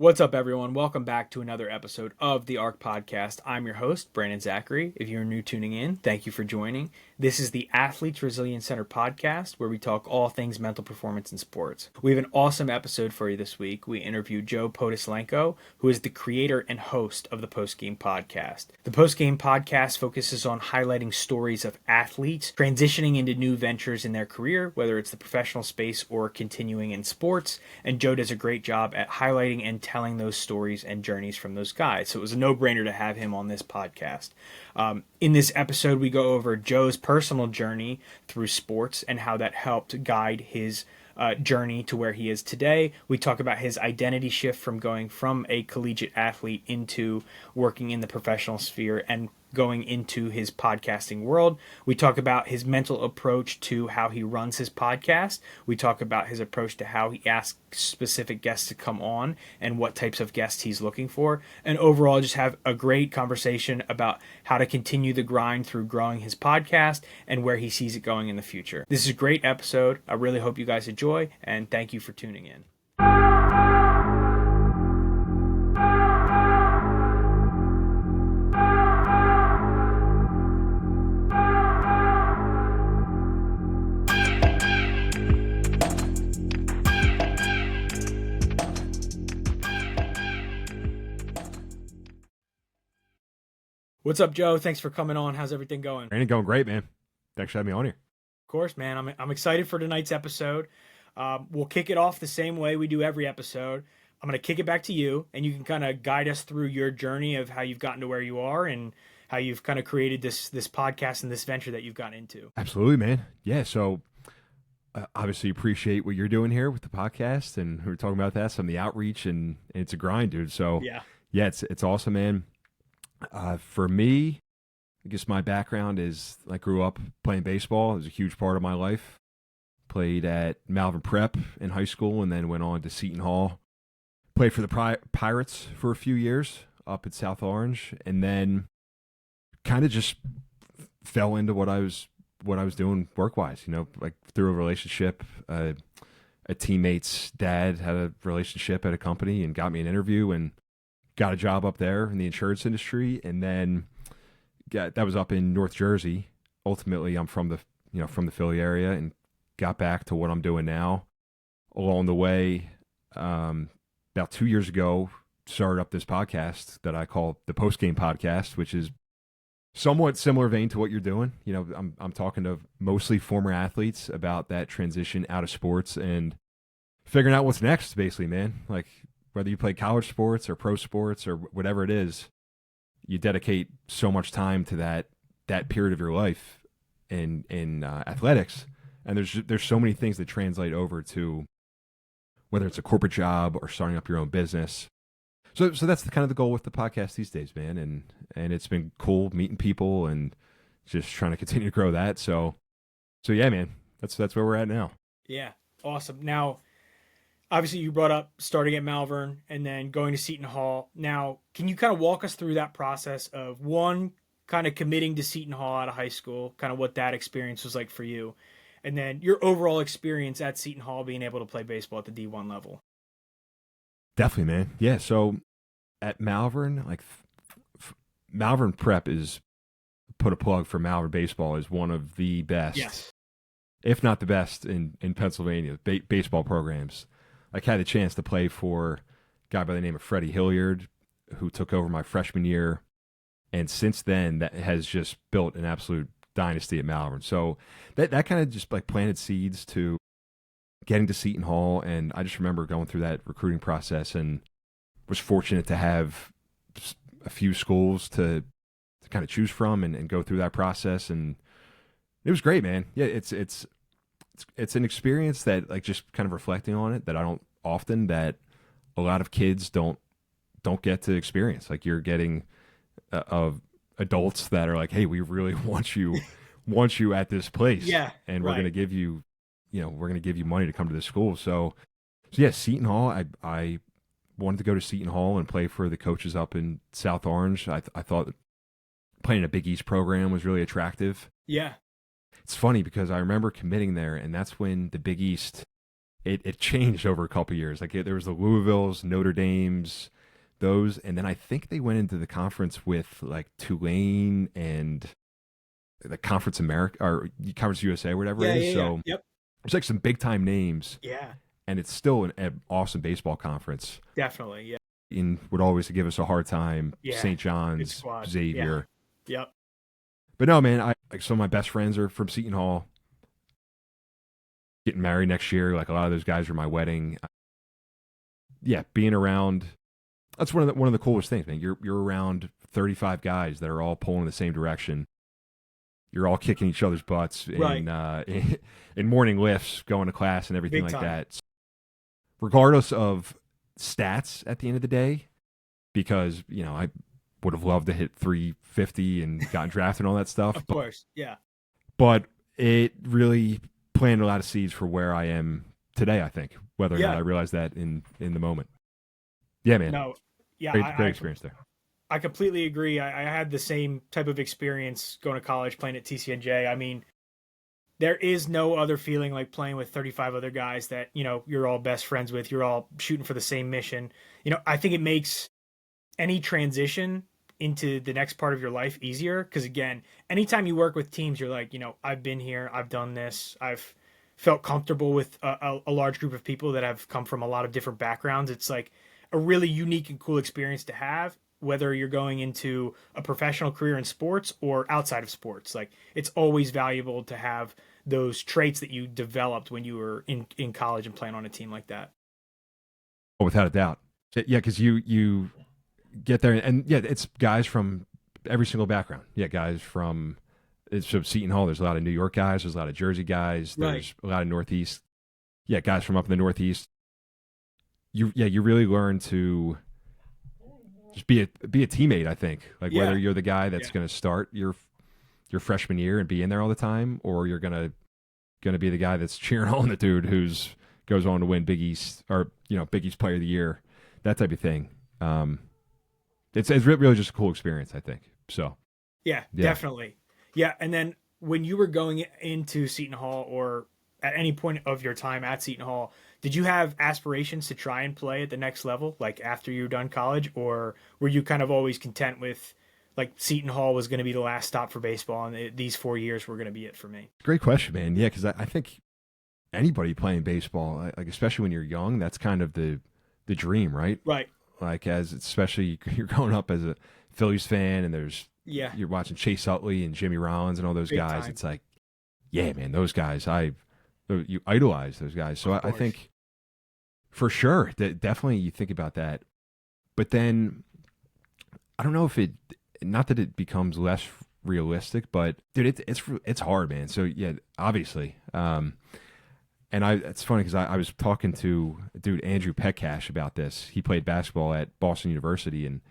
What's up, everyone? Welcome back to another episode of the ARC Podcast. I'm your host, Brandon Zachary. If you're new tuning in, thank you for joining. This is the Athletes Resilience Center podcast, where we talk all things mental performance in sports. We have an awesome episode for you this week. We interview Joe Poduslenko, who is the creator and host of the Postgame Podcast. The Postgame Podcast focuses on highlighting stories of athletes transitioning into new ventures in their career, whether it's the professional space or continuing in sports. And Joe does a great job at highlighting and telling those stories and journeys from those guys. So it was a no-brainer to have him on this podcast. In this episode, we go over Joe's personal journey through sports and how that helped guide his journey to where he is today. We talk about his identity shift from going from a collegiate athlete into working in the professional sphere and going into his podcasting world. We talk about his mental approach to how he runs his podcast. We talk about his approach to how he asks specific guests to come on and what types of guests he's looking for. And overall, just have a great conversation about how to continue the grind through growing his podcast and where he sees it going in the future. This is a great episode. I really hope you guys enjoy, and thank you for tuning in. What's up, Joe? Thanks for coming on. How's everything going? Brandon, going great, man. Thanks for having me on here. Of course, man. I'm excited for tonight's episode. We'll kick it off the same way we do every episode. I'm going to kick it back to you, and you can kind of guide us through your journey of how you've gotten to where you are and how you've kind of created this podcast and this venture that you've gotten into. Absolutely, man. Yeah, so obviously appreciate what you're doing here with the podcast, and we were talking about that, some of the outreach, and it's a grind, dude. So yeah, it's awesome, man. For me, I guess my background is I grew up playing baseball. It was a huge part of my life. Played at Malvern Prep in high school and then went on to Seton Hall. Played for the Pirates for a few years up at South Orange, and then kind of just fell into what I was doing work-wise, like through a relationship. A teammate's dad had a relationship at a company and got me an interview and got a job up there in the insurance industry, and then that was up in North Jersey. Ultimately, I'm from the Philly area, and got back to what I'm doing now. Along the way, about 2 years ago, started up this podcast that I call the Postgame Podcast, which is somewhat similar vein to what you're doing. I'm talking to mostly former athletes about that transition out of sports and figuring out what's next, basically, man. Like, whether you play college sports or pro sports or whatever it is, you dedicate so much time to that period of your life in athletics, and there's so many things that translate over to whether it's a corporate job or starting up your own business. So that's kind of the goal with the podcast these days, man. And it's been cool meeting people and just trying to continue to grow that. So yeah, man, that's where we're at now. Yeah, awesome. Now, obviously, you brought up starting at Malvern and then going to Seton Hall. Now, can you kind of walk us through that process of, one, kind of committing to Seton Hall out of high school, kind of what that experience was like for you, and then your overall experience at Seton Hall being able to play baseball at the D1 level? Definitely, man. Yeah, so at Malvern, like Malvern Prep is, put a plug for Malvern baseball, is one of the best, yes, if not the best in Pennsylvania, baseball programs. I had a chance to play for a guy by the name of Freddie Hilliard, who took over my freshman year. And since then, that has just built an absolute dynasty at Malvern. So that kind of just like planted seeds to getting to Seton Hall. And I just remember going through that recruiting process and was fortunate to have a few schools to kind of choose from and go through that process. And it was great, man. Yeah, it's an experience that, like, just kind of reflecting on it, that that a lot of kids don't get to experience. Like, you're getting of adults that are like, hey, we really want you at this place. Yeah. And we're going to give you, money to come to this school. So yeah, Seton Hall, I wanted to go to Seton Hall and play for the coaches up in South Orange. I thought playing a Big East program was really attractive. Yeah. It's funny because I remember committing there, and that's when the Big East it changed over a couple of years. Like there was the Louisville's, Notre Dame's, those, and then I think they went into the conference with like Tulane and the Conference America or Conference USA, or whatever it is. So Yep. there's like some big time names. Yeah. And it's still an awesome baseball conference. Definitely. Yeah. Would always give us a hard time. Yeah. St. John's, Xavier. Yeah. Yep. But no, man, some of my best friends are from Seton Hall. Getting married next year. Like a lot of those guys are my wedding. Yeah, being around. That's one of the coolest things, man. You're around 35 guys that are all pulling in the same direction. You're all kicking each other's butts in morning lifts, going to class and everything like that. Regardless of stats at the end of the day, because, I would have loved to hit 350 and gotten drafted and all that stuff. Of course, yeah. But it really planted a lot of seeds for where I am today, I think, whether or not I realized that in the moment. Yeah, man. No, yeah. Great experience there. I completely agree. I had the same type of experience going to college, playing at TCNJ. I mean, there is no other feeling like playing with 35 other guys that, you're all best friends with. You're all shooting for the same mission. I think it makes any transition into the next part of your life easier. Because again, anytime you work with teams, you're like, I've been here, I've done this, I've felt comfortable with a large group of people that have come from a lot of different backgrounds. It's like a really unique and cool experience to have, whether you're going into a professional career in sports or outside of sports. Like, it's always valuable to have those traits that you developed when you were in college and playing on a team like that. Oh, without a doubt. Yeah, because you get there, and yeah, it's guys from every single background. Yeah, guys from Seton Hall. There's a lot of New York guys. There's a lot of Jersey guys. There's a lot of Northeast. Yeah, guys from up in the Northeast. You really learn to just be a teammate, I think. Like whether you're the guy that's going to start your freshman year and be in there all the time, or you're going to be the guy that's cheering on the dude who's goes on to win Big East or Big East Player of the Year, that type of thing. It's really just a cool experience, I think. So yeah, definitely. Yeah, and then when you were going into Seton Hall, or at any point of your time at Seton Hall, did you have aspirations to try and play at the next level, like after you were done college, or were you kind of always content with, like, Seton Hall was going to be the last stop for baseball, and these 4 years were going to be it for me? Great question, man. Yeah, because I think anybody playing baseball, like especially when you're young, that's kind of the dream, right? Right. Like especially you're growing up as a Phillies fan, and you're watching Chase Utley and Jimmy Rollins and all those guys. Time. It's like, yeah, man, those guys, you idolize those guys. So I think for sure that definitely you think about that, but then I don't know if not that it becomes less realistic, but dude, it's hard, man. So yeah, obviously. And it's funny because I was talking to dude Andrew Petcash about this. He played basketball at Boston University, and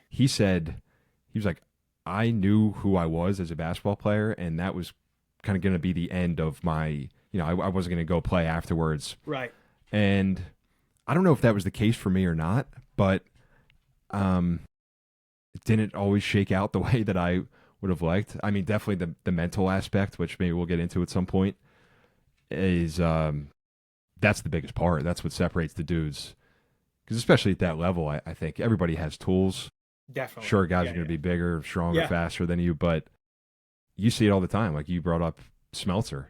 he was like, I knew who I was as a basketball player, and that was kind of going to be the end of my, I wasn't going to go play afterwards. Right. And I don't know if that was the case for me or not, but it didn't always shake out the way that I would have liked. I mean, definitely the mental aspect, which maybe we'll get into at some point, is that's the biggest part. That's what separates the dudes, because especially at that level, I think everybody has tools. Definitely. Sure, guys are going to be bigger, stronger, faster than you, but you see it all the time. Like you brought up Smeltzer.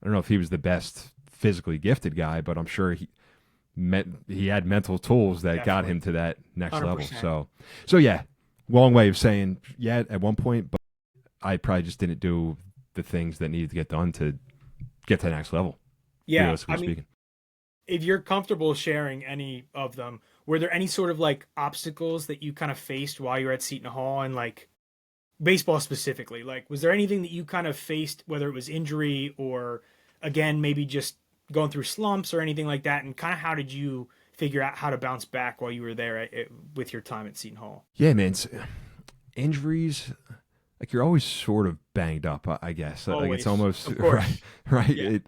I don't know if he was the best physically gifted guy, but I'm sure he had mental tools that got him to that next 100%. Level. So yeah, long way of saying at one point, but I probably just didn't do the things that needed to get done to get to the next level. Yeah, I mean, if you're comfortable sharing any of them, were there any sort of like obstacles that you kind of faced while you were at Seton Hall, and like baseball specifically? Like, was there anything that you kind of faced, whether it was injury or, again, maybe just going through slumps or anything like that? And kind of how did you figure out how to bounce back while you were there with your time at Seton Hall? Yeah, man. Injuries, like you're always sort of banged up, I guess. Like it's almost right. Yeah.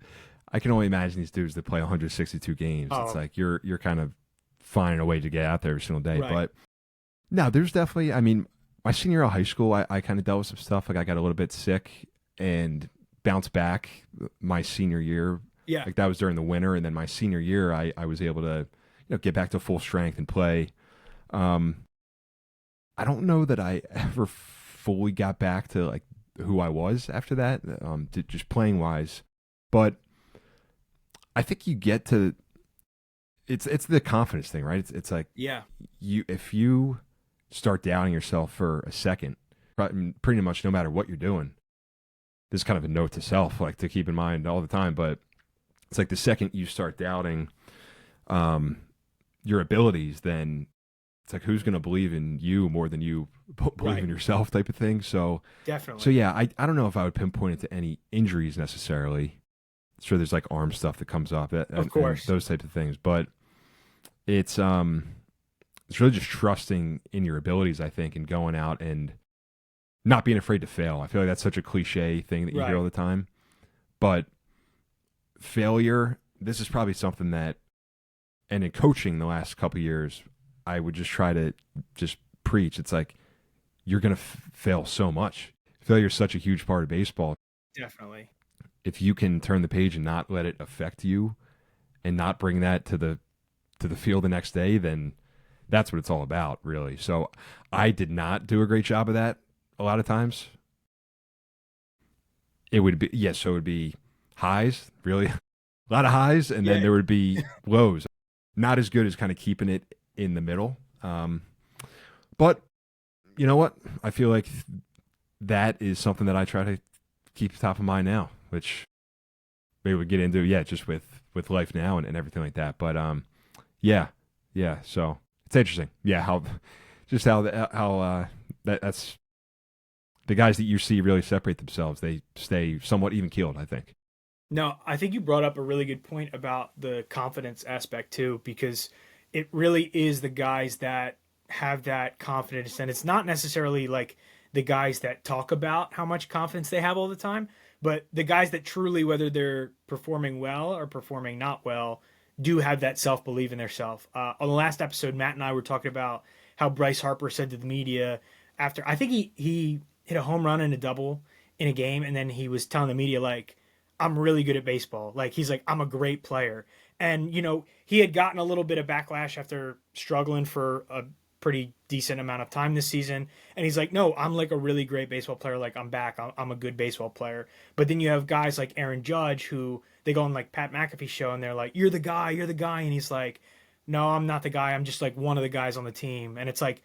I can only imagine these dudes that play 162 games. Oh. It's like you're kind of finding a way to get out there every single day. Right. But no, there's definitely, I mean, my senior year of high school, I kind of dealt with some stuff. Like I got a little bit sick and bounced back my senior year. Yeah. Like that was during the winter, and then my senior year, I was able to get back to full strength and play. I don't know that I ever fully got back to like who I was after that, to just playing wise, but I think you get to it's the confidence thing, right? It's like if you start doubting yourself for a second, pretty much no matter what you're doing. This is kind of a note to self, like to keep in mind all the time, but it's like the second you start doubting your abilities, then it's like who's going to believe in you more than you believe in yourself, type of thing. So definitely. So yeah, I don't know if I would pinpoint it to any injuries necessarily. Sure, there's like arm stuff that comes up, of course, and those types of things, but it's really just trusting in your abilities, I think, and going out and not being afraid to fail. I feel like that's such a cliche thing that you hear all the time, but failure, this is probably something that, and in coaching the last couple of years, I would just try to just preach. It's like, you're going to fail so much. Failure is such a huge part of baseball. Definitely. If you can turn the page and not let it affect you and not bring that to the field the next day, then that's what it's all about, really. So I did not do a great job of that a lot of times. It would be, so it would be highs, really, a lot of highs, and then there would be lows. Not as good as kind of keeping it in the middle. But you know what? I feel like that is something that I try to keep top of mind now, which maybe we get into, just with life now and everything like that. But so it's interesting. Yeah, that's the guys that you see really separate themselves. They stay somewhat even keeled, I think. No, I think you brought up a really good point about the confidence aspect too, because it really is the guys that have that confidence, and it's not necessarily like the guys that talk about how much confidence they have all the time, but the guys that truly, whether they're performing well or performing not well, do have that self-belief in their self. On the last episode, Matt and I were talking about how Bryce Harper said to the media after, I think he hit a home run and a double in a game, and then he was telling the media, like, I'm really good at baseball. Like, he's like, I'm a great player. And, he had gotten a little bit of backlash after struggling for a pretty decent amount of time this season. And he's like, no, I'm like a really great baseball player. Like, I'm back. I'm a good baseball player. But then you have guys like Aaron Judge who they go on like Pat McAfee's show and they're like, you're the guy. And he's like, no, I'm not the guy. I'm just like one of the guys on the team. And it's like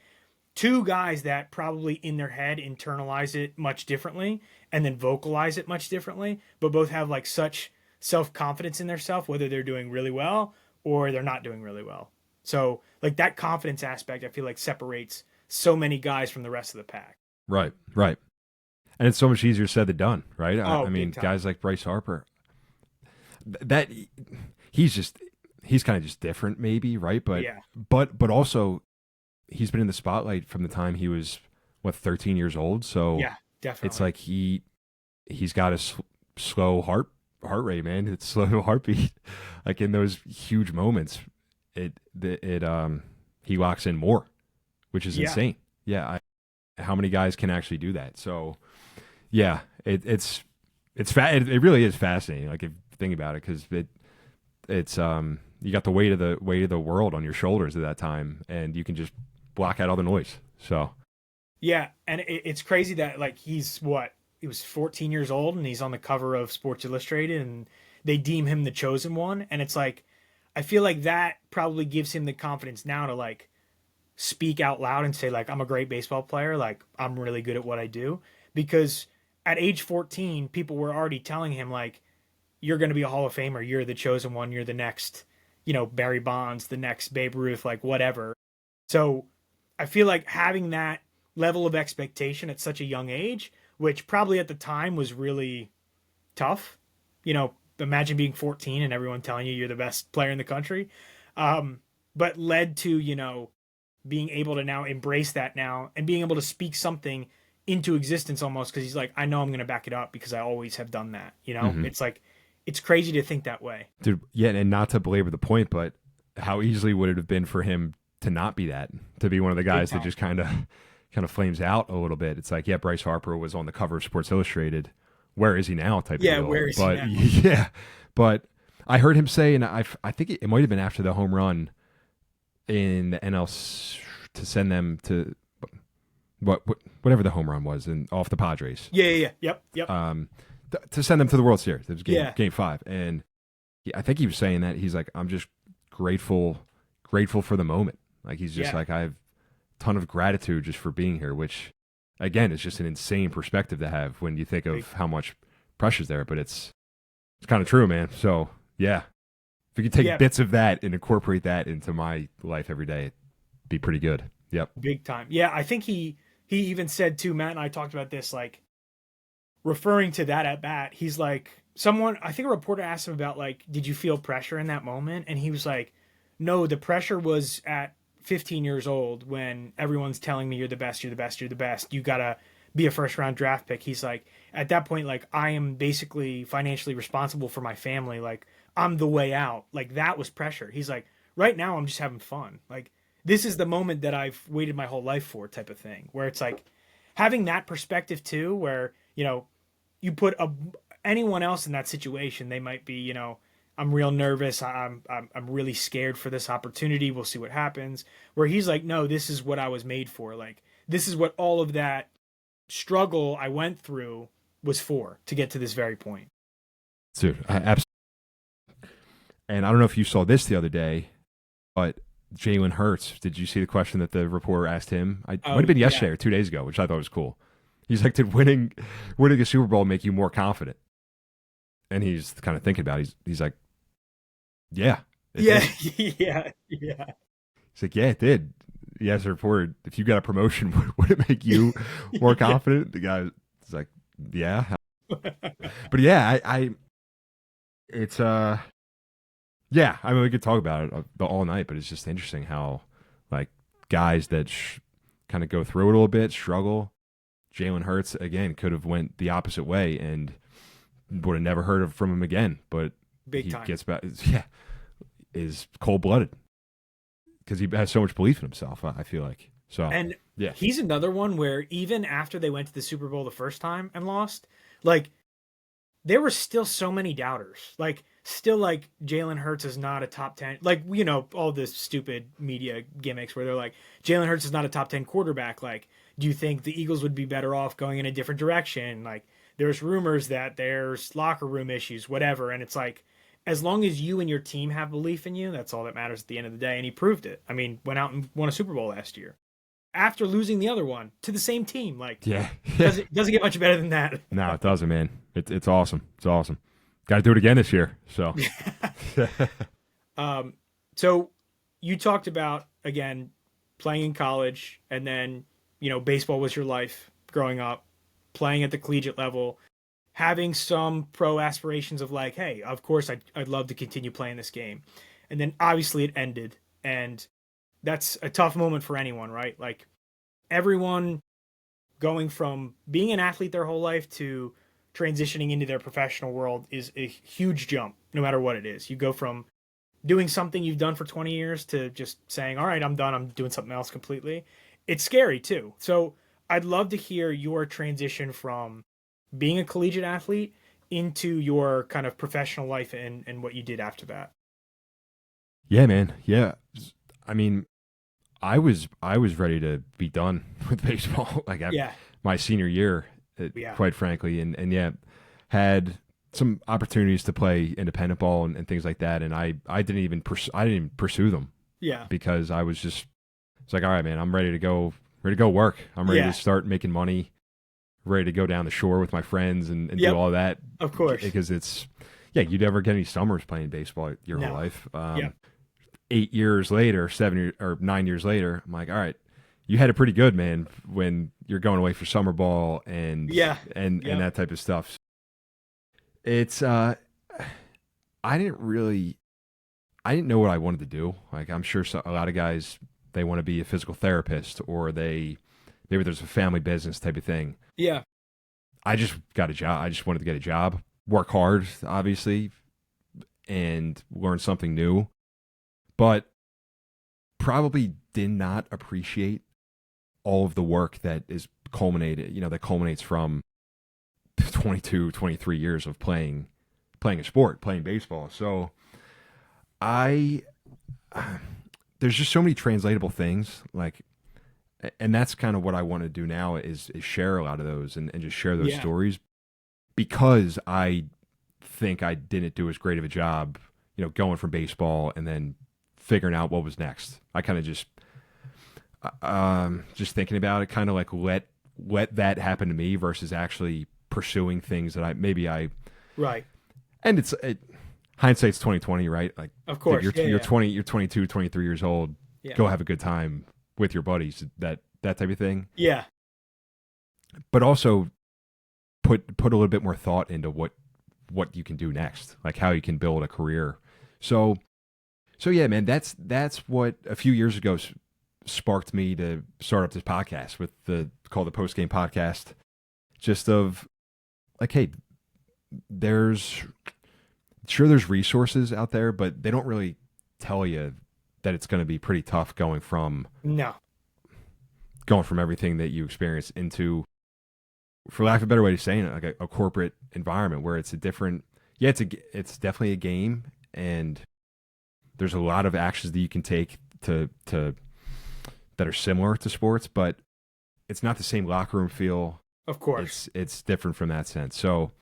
two guys that probably in their head internalize it much differently and then vocalize it much differently, but both have like such self-confidence in their self, whether they're doing really well or they're not doing really well. So like that confidence aspect, I feel like separates so many guys from the rest of the pack. Right. And it's so much easier said than done, right? Oh, I mean, guys like Bryce Harper, that he's kind of just different maybe, right? But also he's been in the spotlight from the time he was 13 years old. So yeah, definitely. It's like he's got a slow heart rate, man. It's slow heartbeat. Like in those huge moments, he locks in more, which is insane. Yeah, how many guys can actually do that? So yeah, it really is fascinating. Like if you think about it, because it's you got the weight of the world on your shoulders at that time, and you can just block out all the noise. So yeah, and it's crazy that like he was 14 years old and he's on the cover of Sports Illustrated and they deem him the chosen one. And it's like, I feel like that probably gives him the confidence now to like speak out loud and say like, I'm a great baseball player. Like I'm really good at what I do, because at age 14, people were already telling him like, you're going to be a Hall of Famer. You're the chosen one. You're the next, Barry Bonds, the next Babe Ruth, like whatever. So I feel like having that level of expectation at such a young age, which probably at the time was really tough. Imagine being 14 and everyone telling you you're the best player in the country. But led to, being able to now embrace that now and being able to speak something into existence almost, because he's like, I know I'm going to back it up because I always have done that. Mm-hmm. It's like, it's crazy to think that way. Dude, yeah, and not to belabor the point, but how easily would it have been for him to not be that, to be one of the guys that just kind of flames out a little bit. It's like, yeah, Bryce Harper was on the cover of Sports Illustrated. Where is he now? Type of deal. Where is he now? Yeah, but I heard him say, and I think it might have been after the home run in the NL to send them to whatever the home run was and off the Padres. Yeah. Yep. To send them to the World Series. It was game 5, and I think he was saying that he's like, I'm just grateful for the moment. Like he's just like, I have a ton of gratitude just for being here, which again is just an insane perspective to have when you think of how much pressure's there. But it's kind of true, man. So yeah, if we could take bits of that and incorporate that into my life every day, it'd be pretty good. Yep. Big time. Yeah, I think he even said too, Matt and I talked about this, like referring to that at bat, he's like, I think a reporter asked him about like, did you feel pressure in that moment? And he was like, no, the pressure was at 15 years old when everyone's telling me you're the best, you gotta be a first round draft pick. He's like, at that point, like I am basically financially responsible for my family. Like I'm the way out. Like that was pressure. He's like, right now I'm just having fun. Like this is the moment that I've waited my whole life for, type of thing, where it's like having that perspective too, where, you know, you put anyone else in that situation, they might be, you know, I'm real nervous. I'm really scared for this opportunity. We'll see what happens. Where he's like, no, this is what I was made for. Like, this is what all of that struggle I went through was for, to get to this very point. Dude, absolutely. And I don't know if you saw this the other day, but Jalen Hurts, did you see the question that the reporter asked him? It might have been yesterday or 2 days ago, which I thought was cool. He's like, did winning a Super Bowl make you more confident? And he's kind of thinking about it. He's like, yeah. Yeah. He's like, yeah, it did. He asked the reporter, if you got a promotion, would it make you more confident? The guy was like, yeah. But yeah, it's, yeah, I mean, we could talk about it all night, but it's just interesting how, like, guys that kind of go through it a little bit, struggle. Jalen Hurts, again, could have went the opposite way and would have never heard from him again. But Big time. Gets back, is cold-blooded because he has so much belief in himself, I feel like. So, and yeah, he's another one where even after they went to the Super Bowl the first time and lost, like, there were still so many doubters. Like, still, like, Jalen Hurts is not a top 10. Like, you know, all this stupid media gimmicks where they're like, Jalen Hurts is not a top 10 quarterback. Like, do you think the Eagles would be better off going in a different direction? Like, there's rumors that there's locker room issues, whatever. And it's like, as long as you and your team have belief in you, that's all that matters at the end of the day. And he proved it. I mean, went out and won a Super Bowl last year after losing the other one to the same team. Like, doesn't get much better than that. No, it doesn't, man. It's awesome. It's awesome. Got to do it again this year. So, so you talked about, again, playing in college, and then, you know, baseball was your life growing up, playing at the collegiate level, having some pro aspirations of like, hey, of course I'd love to continue playing this game. And then obviously it ended, and that's a tough moment for anyone, right? Like, everyone going from being an athlete their whole life to transitioning into their professional world is a huge jump, no matter what it is. You go from doing something you've done for 20 years to just saying, all right, I'm done. I'm doing something else completely. It's scary too. So I'd love to hear your transition from being a collegiate athlete into your kind of professional life and what you did after that. Yeah, man. Yeah. I mean, I was ready to be done with baseball. Like, my senior year, quite frankly, and had some opportunities to play independent ball and things like that, and I didn't even pursue them. Yeah, because I was just, it's like, all right, man, I'm ready to go work. I'm ready to start making money. Ready to go down the shore with my friends and do all that. Of course, because it's you never get any summers playing baseball your whole life. 8 years later, 9 years later, I'm like, all right, you had it pretty good, man, when you're going away for summer ball and that type of stuff. It's I didn't know what I wanted to do. Like, I'm sure a lot of guys, they want to be a physical therapist, or maybe there's a family business type of thing. Yeah. I just got a job. I just wanted to get a job, work hard, obviously, and learn something new. But probably did not appreciate all of the work that is culminates from 22, 23 years of playing playing a sport, playing baseball. So there's just so many translatable things, like, and that's kind of what I want to do now is share a lot of those and just share those stories, because I think I didn't do as great of a job, going from baseball and then figuring out what was next. I kind of just thinking about it, kind of like let that happen to me versus actually pursuing things that I right. And hindsight's 2020, right? Like, of course, you're 20, you're 22, 23 years old. Yeah. Go have a good time with your buddies, that type of thing. Yeah. But also put a little bit more thought into what you can do next, like how you can build a career. So yeah, man, that's what a few years ago sparked me to start up this podcast called the Postgame Podcast. Just of like, hey, there's resources out there, but they don't really tell you that it's going to be pretty tough going from everything that you experience into, for lack of a better way of saying it, like a corporate environment where it's a different, it's definitely a game, and there's a lot of actions that you can take to that are similar to sports, but it's not the same locker room feel. Of course. It's different from that sense. So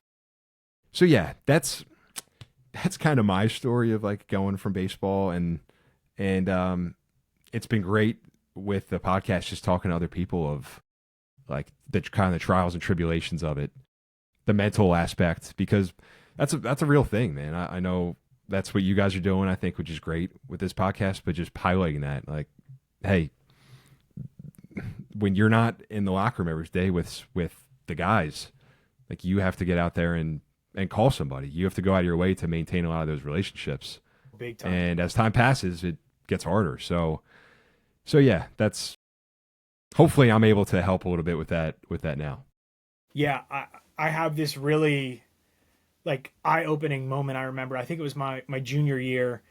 yeah, that's kind of my story of like going from baseball, and it's been great with the podcast, just talking to other people of like the kind of the trials and tribulations of it, the mental aspect, because that's a real thing, man. I know that's what you guys are doing, I think, which is great with this podcast, but just highlighting that, like, hey, when you're not in the locker room every day with the guys, like, you have to get out there and call somebody. You have to go out of your way to maintain a lot of those relationships. Big time. And as time passes, it gets harder. So yeah, that's, hopefully I'm able to help a little bit with that now. Yeah, I have this really like eye-opening moment. I remember, I think it was my junior year,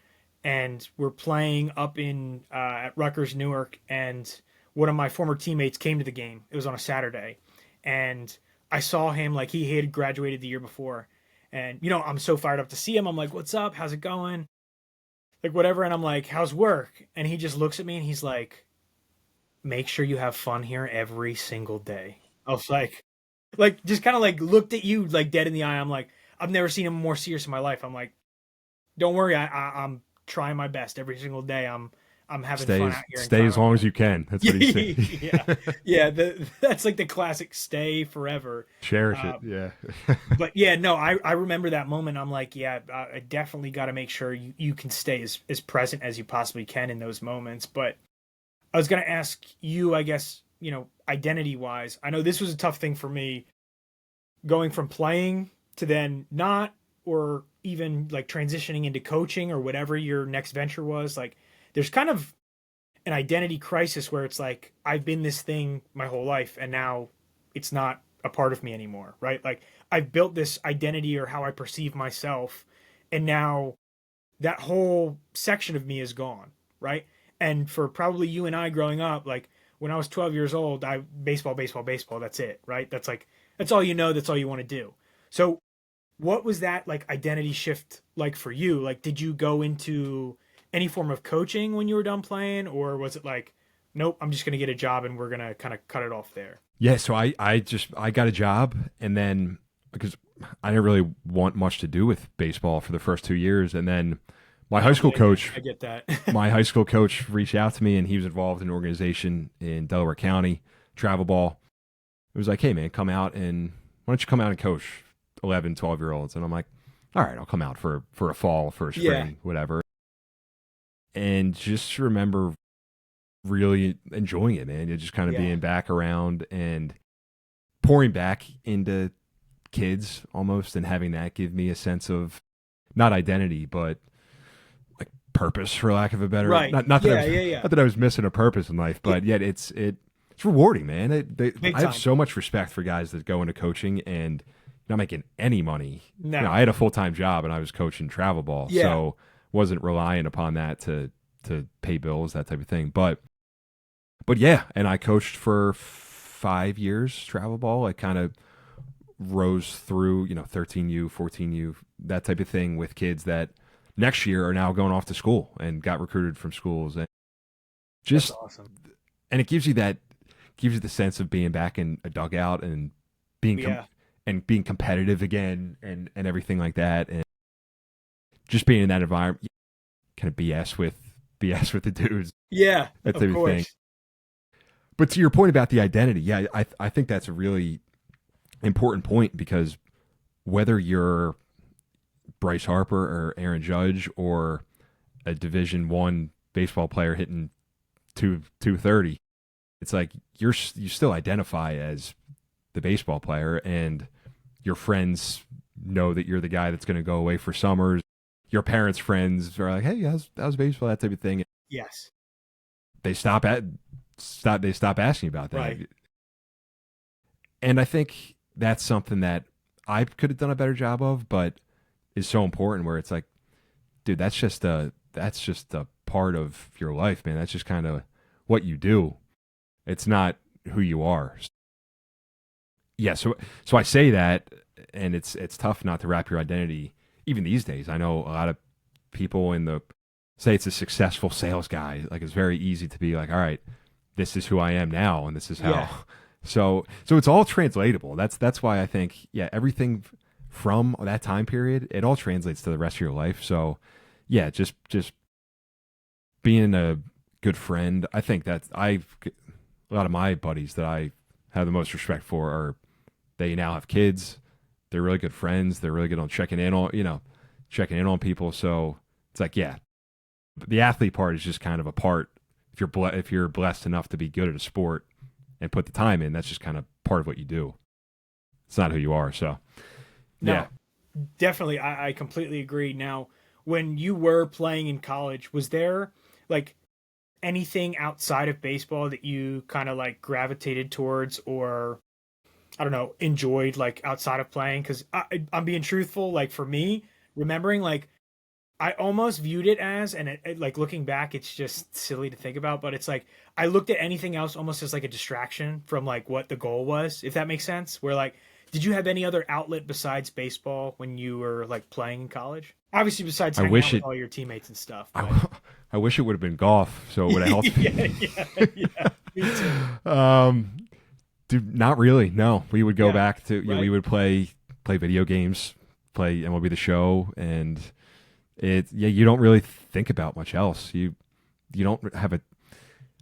and we're playing up in at Rutgers Newark, and one of my former teammates came to the game. It was on a Saturday, and I saw him, like, he had graduated the year before, and I'm so fired up to see him. I'm like, "What's up? How's it going?" Like, whatever. And I'm like, "How's work?" And he just looks at me and he's like, "Make sure you have fun here every single day." I was like just kind of like looked at you like dead in the eye. I'm like, I've never seen him more serious in my life. I'm like, "Don't worry, I'm trying my best every single day. I'm having fun out here. Stay as long as you can." That's what he's saying. Yeah. That's like the classic "stay forever." Cherish it. Yeah. But yeah, no, I remember that moment. I'm like, yeah, I definitely got to make sure you can stay as present as you possibly can in those moments. But I was going to ask you, I guess, identity wise, I know this was a tough thing for me, going from playing to then not, or even like transitioning into coaching or whatever your next venture was. Like, there's kind of an identity crisis where it's like, I've been this thing my whole life and now it's not a part of me anymore, right? Like, I've built this identity or how I perceive myself, and now that whole section of me is gone, right? And for probably you and I growing up, like when I was 12 years old, baseball, that's it, right? That's all you know, that's all you want to do. So what was that like identity shift like for you? Like, did you go into any form of coaching when you were done playing, or was it like, nope, I'm just going to get a job and we're going to kind of cut it off there? Yeah. So I got a job, and then, because I didn't really want much to do with baseball for the first 2 years. And then my high school coach, I get that. my high school coach reached out to me, and he was involved in an organization in Delaware County, travel ball. It was like, "Hey man, come out, and why don't you come out and coach 11, 12-year-olds?" And I'm like, "All right, I'll come out for a fall, for a spring, whatever." And just remember really enjoying it, man. Just kind of being back around and pouring back into kids almost, and having that give me a sense of not identity, but like purpose, for lack of a better, right. Not that I was missing a purpose in life, but yet it's rewarding, man. I have so much respect for guys that go into coaching and not making any money. No. I had a full-time job and I was coaching travel ball, so wasn't relying upon that to pay bills, that type of thing. But yeah, and I coached for 5 years travel ball, like kind of rose through, 13U, 14U, that type of thing with kids that next year are now going off to school and got recruited from schools. And just That's awesome. And it gives you the sense of being back in a dugout and being competitive again and everything like that. And just being in that environment, kind of BS with the dudes. Yeah, that type of thing. But to your point about the identity, I think that's a really important point, because whether you're Bryce Harper or Aaron Judge or a Division I baseball player hitting 230, it's like you still identify as the baseball player, and your friends know that you're the guy that's going to go away for summers. Your parents' friends are like, "Hey, how's baseball?" That type of thing. Yes. They stop asking about that. Right. And I think that's something that I could have done a better job of, but is so important, where it's like, dude, that's just a part of your life, man. That's just kind of what you do. It's not who you are. Yeah. So I say that, and it's tough not to wrap your identity, even these days. I know a lot of people say it's a successful sales guy. Like, it's very easy to be like, all right, this is who I am now, and this is how. Yeah. So it's all translatable. That's why I think, everything from that time period, it all translates to the rest of your life. So yeah, just being a good friend. I think that a lot of my buddies that I have the most respect for they now have kids. They're really good friends. They're really good on checking in on people. So it's like, the athlete part is just kind of a part. If you're blessed enough to be good at a sport and put the time in, that's just kind of part of what you do. It's not who you are. So no, definitely. I completely agree. Now, when you were playing in college, was there like anything outside of baseball that you kind of like gravitated towards, or I don't know, enjoyed, like outside of playing? Because I'm being truthful. Like, for me, remembering, like, I almost viewed it as, and like looking back, it's just silly to think about, but it's like I looked at anything else almost as like a distraction from like what the goal was, if that makes sense. Where like, did you have any other outlet besides baseball when you were like playing in college? Obviously, besides hanging out with all your teammates and stuff. I wish it would have been golf, so it would have helped. yeah, me too. Dude, not really. No, we would go back to we would play video games, play MLB The Show, and you don't really think about much else. You don't have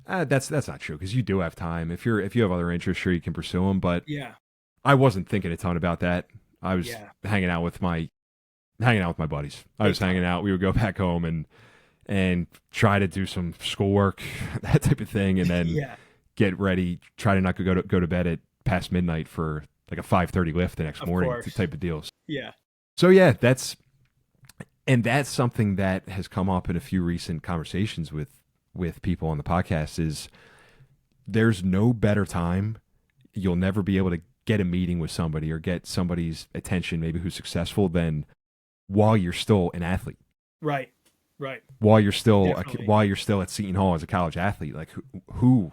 that's not true, because you do have time. If you have other interests, sure, you can pursue them. But I wasn't thinking a ton about that. I was hanging out with my buddies. I was hanging out. We would go back home and try to do some schoolwork, that type of thing, and then get ready. Try to not go to bed at past midnight for like a 5:30 lift the next morning, type of deals. Yeah. So that's something that has come up in a few recent conversations with people on the podcast. Is there's no better time. You'll never be able to get a meeting with somebody or get somebody's attention, maybe who's successful, than while you're still an athlete. Right. While you're still at Seton Hall as a college athlete, like who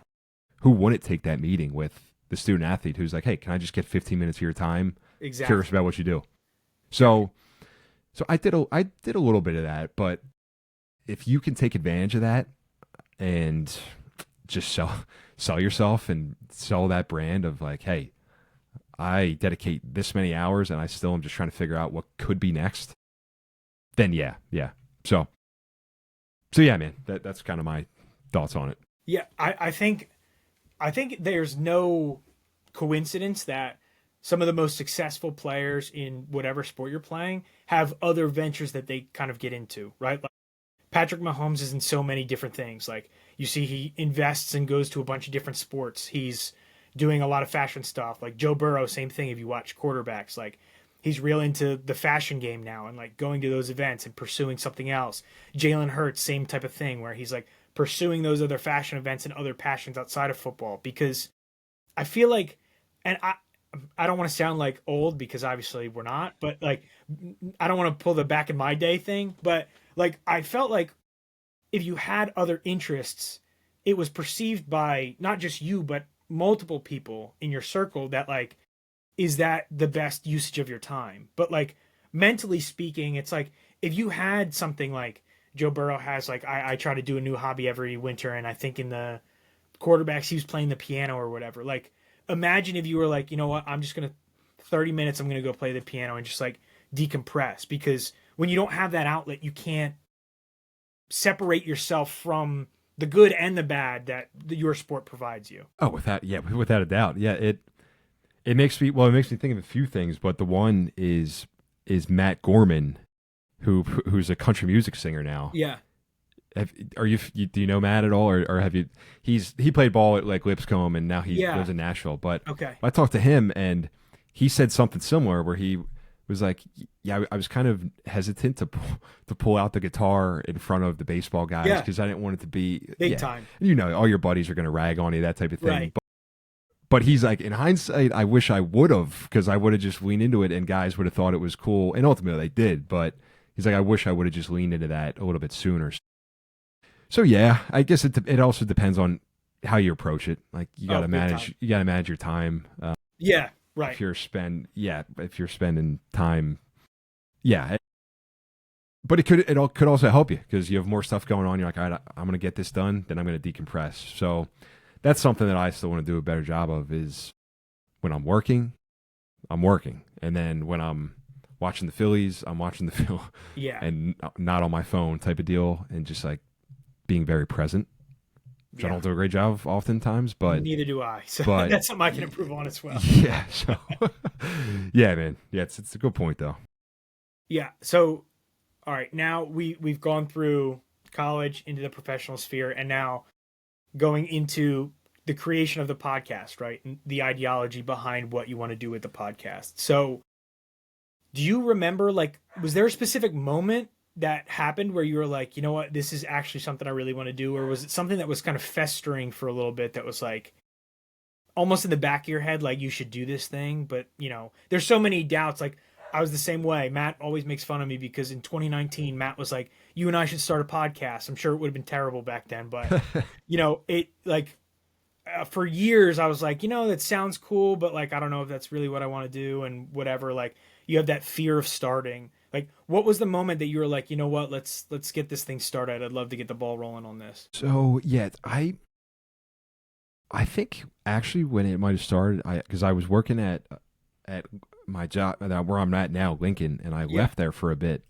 wouldn't take that meeting with the student athlete who's like, hey, can I just get 15 minutes of your time? Exactly. Curious about what you do. So I did a little bit of that, but if you can take advantage of that and just sell yourself and sell that brand of like, hey, I dedicate this many hours and I still am just trying to figure out what could be next, then yeah. So yeah, man, that's kind of my thoughts on it. Yeah, I think there's no coincidence that some of the most successful players in whatever sport you're playing have other ventures that they kind of get into, right? Like Patrick Mahomes is in so many different things. Like, you see, he invests and goes to a bunch of different sports. He's doing a lot of fashion stuff. Like Joe Burrow, same thing. If you watch quarterbacks, like he's real into the fashion game now and like going to those events and pursuing something else. Jalen Hurts, same type of thing, where he's like pursuing those other fashion events and other passions outside of football. Because I feel like, and I don't want to sound like old, because obviously we're not, but like, I don't want to pull the back in my day thing, but like, I felt like if you had other interests, it was perceived by not just you, but multiple people in your circle that like is that the best usage of your time? But like mentally speaking, it's like if you had something like Joe Burrow has, like I try to do a new hobby every winter, and I think in the quarterbacks he was playing the piano or whatever. Like imagine if you were like, you know what, I'm just gonna 30 minutes, I'm gonna go play the piano and just like decompress, because when you don't have that outlet, you can't separate yourself from the good and the bad that your sport provides you. Oh, without a doubt. Yeah, it makes me think of a few things, but the one is Matt Gorman, who's a country music singer now. Yeah. Do you know Matt at all, or have you? He played ball at like Lipscomb, and now he lives in Nashville. But okay, I talked to him, and he said something similar where he was like, "Yeah, I was kind of hesitant to pull out the guitar in front of the baseball guys because I didn't want it to be big time. You know, all your buddies are going to rag on you, that type of thing." Right. But he's like, in hindsight, I wish I would have, because I would have just leaned into it, and guys would have thought it was cool, and ultimately they did. But he's like, I wish I would have just leaned into that a little bit sooner. So yeah, I guess it also depends on how you approach it. Like you got to manage your time. Yeah, right. If you're spending time, yeah. But it could also help you because you have more stuff going on. You're like, all right, I'm going to get this done, then I'm going to decompress. So that's something that I still want to do a better job of, is when I'm working, and then when I'm watching the Phillies, I'm watching the film, and not on my phone type of deal, and just like being very present, which I don't do a great job of oftentimes, but neither do I. So but, that's something I can improve on as well. Yeah. So yeah, man. Yeah, it's a good point though. Yeah. So all right, now we've gone through college into the professional sphere, and now going into the creation of the podcast, right? And the ideology behind what you want to do with the podcast. So do you remember, like, was there a specific moment that happened where you were like, you know what, this is actually something I really want to do? Or was it something that was kind of festering for a little bit that was like almost in the back of your head, like you should do this thing, but you know, there's so many doubts. Like I was the same way. Matt always makes fun of me because in 2019, Matt was like, you and I should start a podcast. I'm sure it would have been terrible back then, but you know, it like for years I was like, you know, that sounds cool, but like, I don't know if that's really what I want to do and whatever. Like you have that fear of starting. Like, what was the moment that you were like, you know what, let's get this thing started. I'd love to get the ball rolling on this. So yeah, I think actually when it might have started, because I was working at my job where I'm at now, Lincoln, and I left there for a bit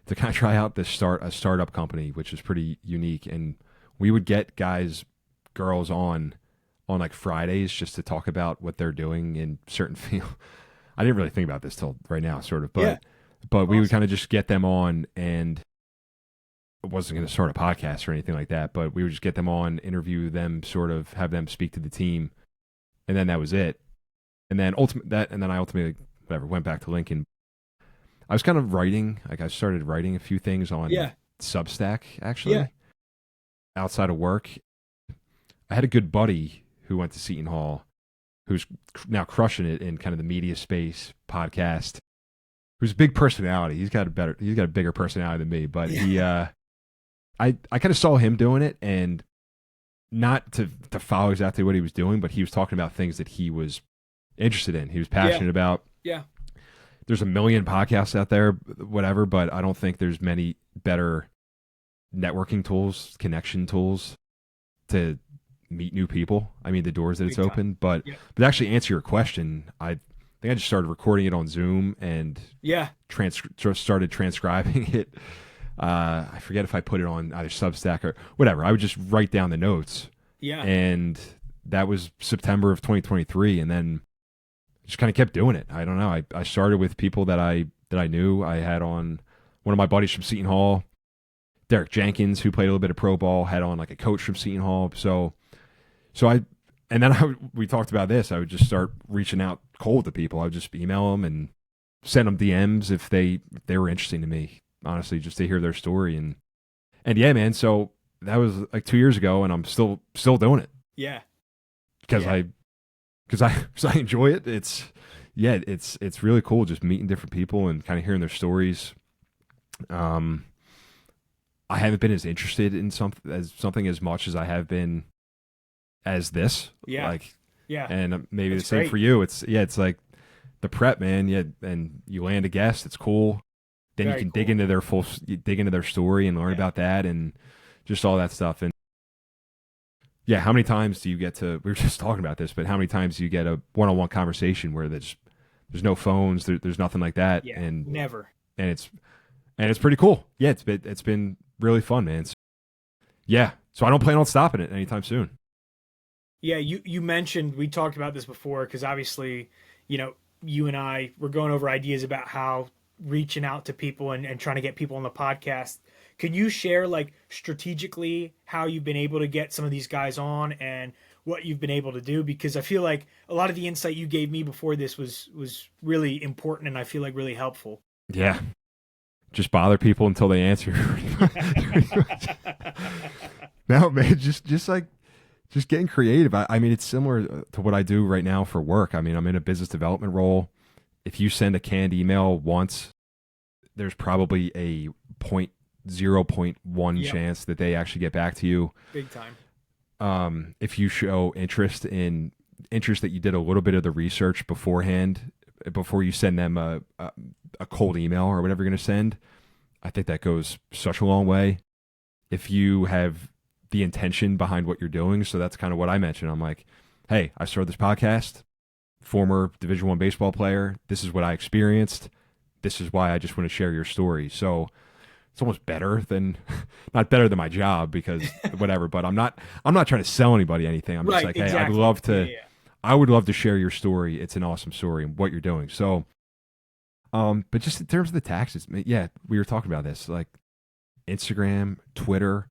to kind of try out a startup company, which is pretty unique. And we would get girls on like Fridays just to talk about what they're doing in certain field. I didn't really think about this till right now, sort of, but we would kind of just get them on, and I wasn't going to start a podcast or anything like that, but we would just get them on, interview them, sort of have them speak to the team, and then that was it. And then I ultimately went back to Lincoln. I was kind of writing, like I started writing a few things on Substack actually, outside of work. I had a good buddy who went to Seton Hall, who's now crushing it in kind of the media space, podcast. Who's a big personality. He's got a bigger personality than me, but I kind of saw him doing it, and not to follow exactly what he was doing, but he was talking about things that he was interested in. He was passionate about. Yeah. There's a million podcasts out there, whatever, but I don't think there's many better networking tools, connection tools to meet new people. I mean, the doors that it's opened, but to actually answer your question, I think I just started recording it on Zoom and started transcribing it. I forget if I put it on either Substack or whatever. I would just write down the notes. Yeah. And that was September of 2023, and then just kind of kept doing it. I don't know. I started with people that I knew. I had on one of my buddies from Seton Hall, Derek Jenkins, who played a little bit of pro ball, had on like a coach from Seton Hall. So we talked about this. I would just start reaching out cold to people. I would just email them and send them DMs if they were interesting to me, honestly, just to hear their story. And yeah, man. So that was like 2 years ago, and I'm still doing it. Yeah. Because I enjoy it. It's really cool just meeting different people and kind of hearing their stories. I haven't been as interested in something as much as I have been as this. Yeah. And maybe that's the same for you. It's like the prep, man. Yeah, and you land a guest. It's cool. Then Very you can cool. dig into their story and learn about that and just all that stuff. And yeah, how many times do you get to? We were just talking about this, but how many times do you get a one-on-one conversation where there's no phones, there's nothing like that, Yeah, and never. and it's pretty cool. Yeah, it's been really fun, man. So, yeah, so I don't plan on stopping it anytime soon. Yeah, you mentioned, we talked about this before, because obviously, you and I were going over ideas about how reaching out to people and trying to get people on the podcast. Could you share, like, strategically how you've been able to get some of these guys on and what you've been able to do? Because I feel like a lot of the insight you gave me before this was really important, and I feel like really helpful. Yeah, just bother people until they answer. No, man, just like just getting creative. I mean, it's similar to what I do right now for work. I mean, I'm in a business development role. If you send a canned email once, there's probably a 0.1 Yep, chance that they actually get back to you. big time. If you show interest that you did a little bit of the research beforehand, before you send them a cold email or whatever you're going to send, I think that goes such a long way. If you have the intention behind what you're doing, so that's kind of what I mentioned. I'm like, hey, I started this podcast, former Division I baseball player. This is what I experienced. This is why I just want to share your story. So it's almost better than, not better than my job, because whatever, but I'm not trying to sell anybody anything. I'm just Right, like, hey, exactly. I'd love to, Yeah. I would love to share your story. It's an awesome story and what you're doing. So, but just in terms of the taxes, yeah, we were talking about this, like Instagram, Twitter,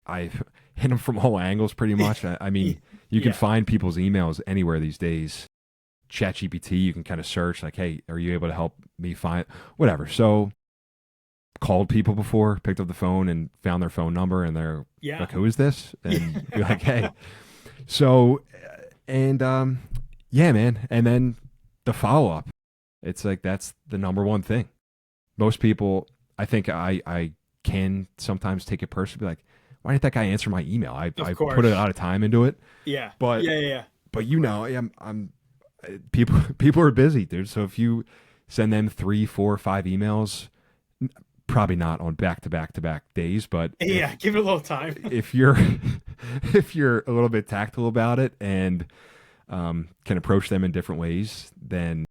I've hit them from all angles pretty much. I mean, you can Yeah. find people's emails anywhere these days. ChatGPT, you can kind of search like, hey, are you able to help me find whatever? So called people before, picked up the phone and found their phone number, and they're Yeah. like, who is this? And you're like, hey. So, and yeah, man. And then the follow up, it's like, that's the number one thing. Most people, I think I can sometimes take it personally, be like, why didn't that guy answer my email? I put a lot of time into it. Yeah. But Yeah. but I'm people are busy, dude. So if you send them 3, 4, 5 emails, probably not on back to back days, but Yeah, give it a little time. if you're if you're a little bit tactful about it and can approach them in different ways, then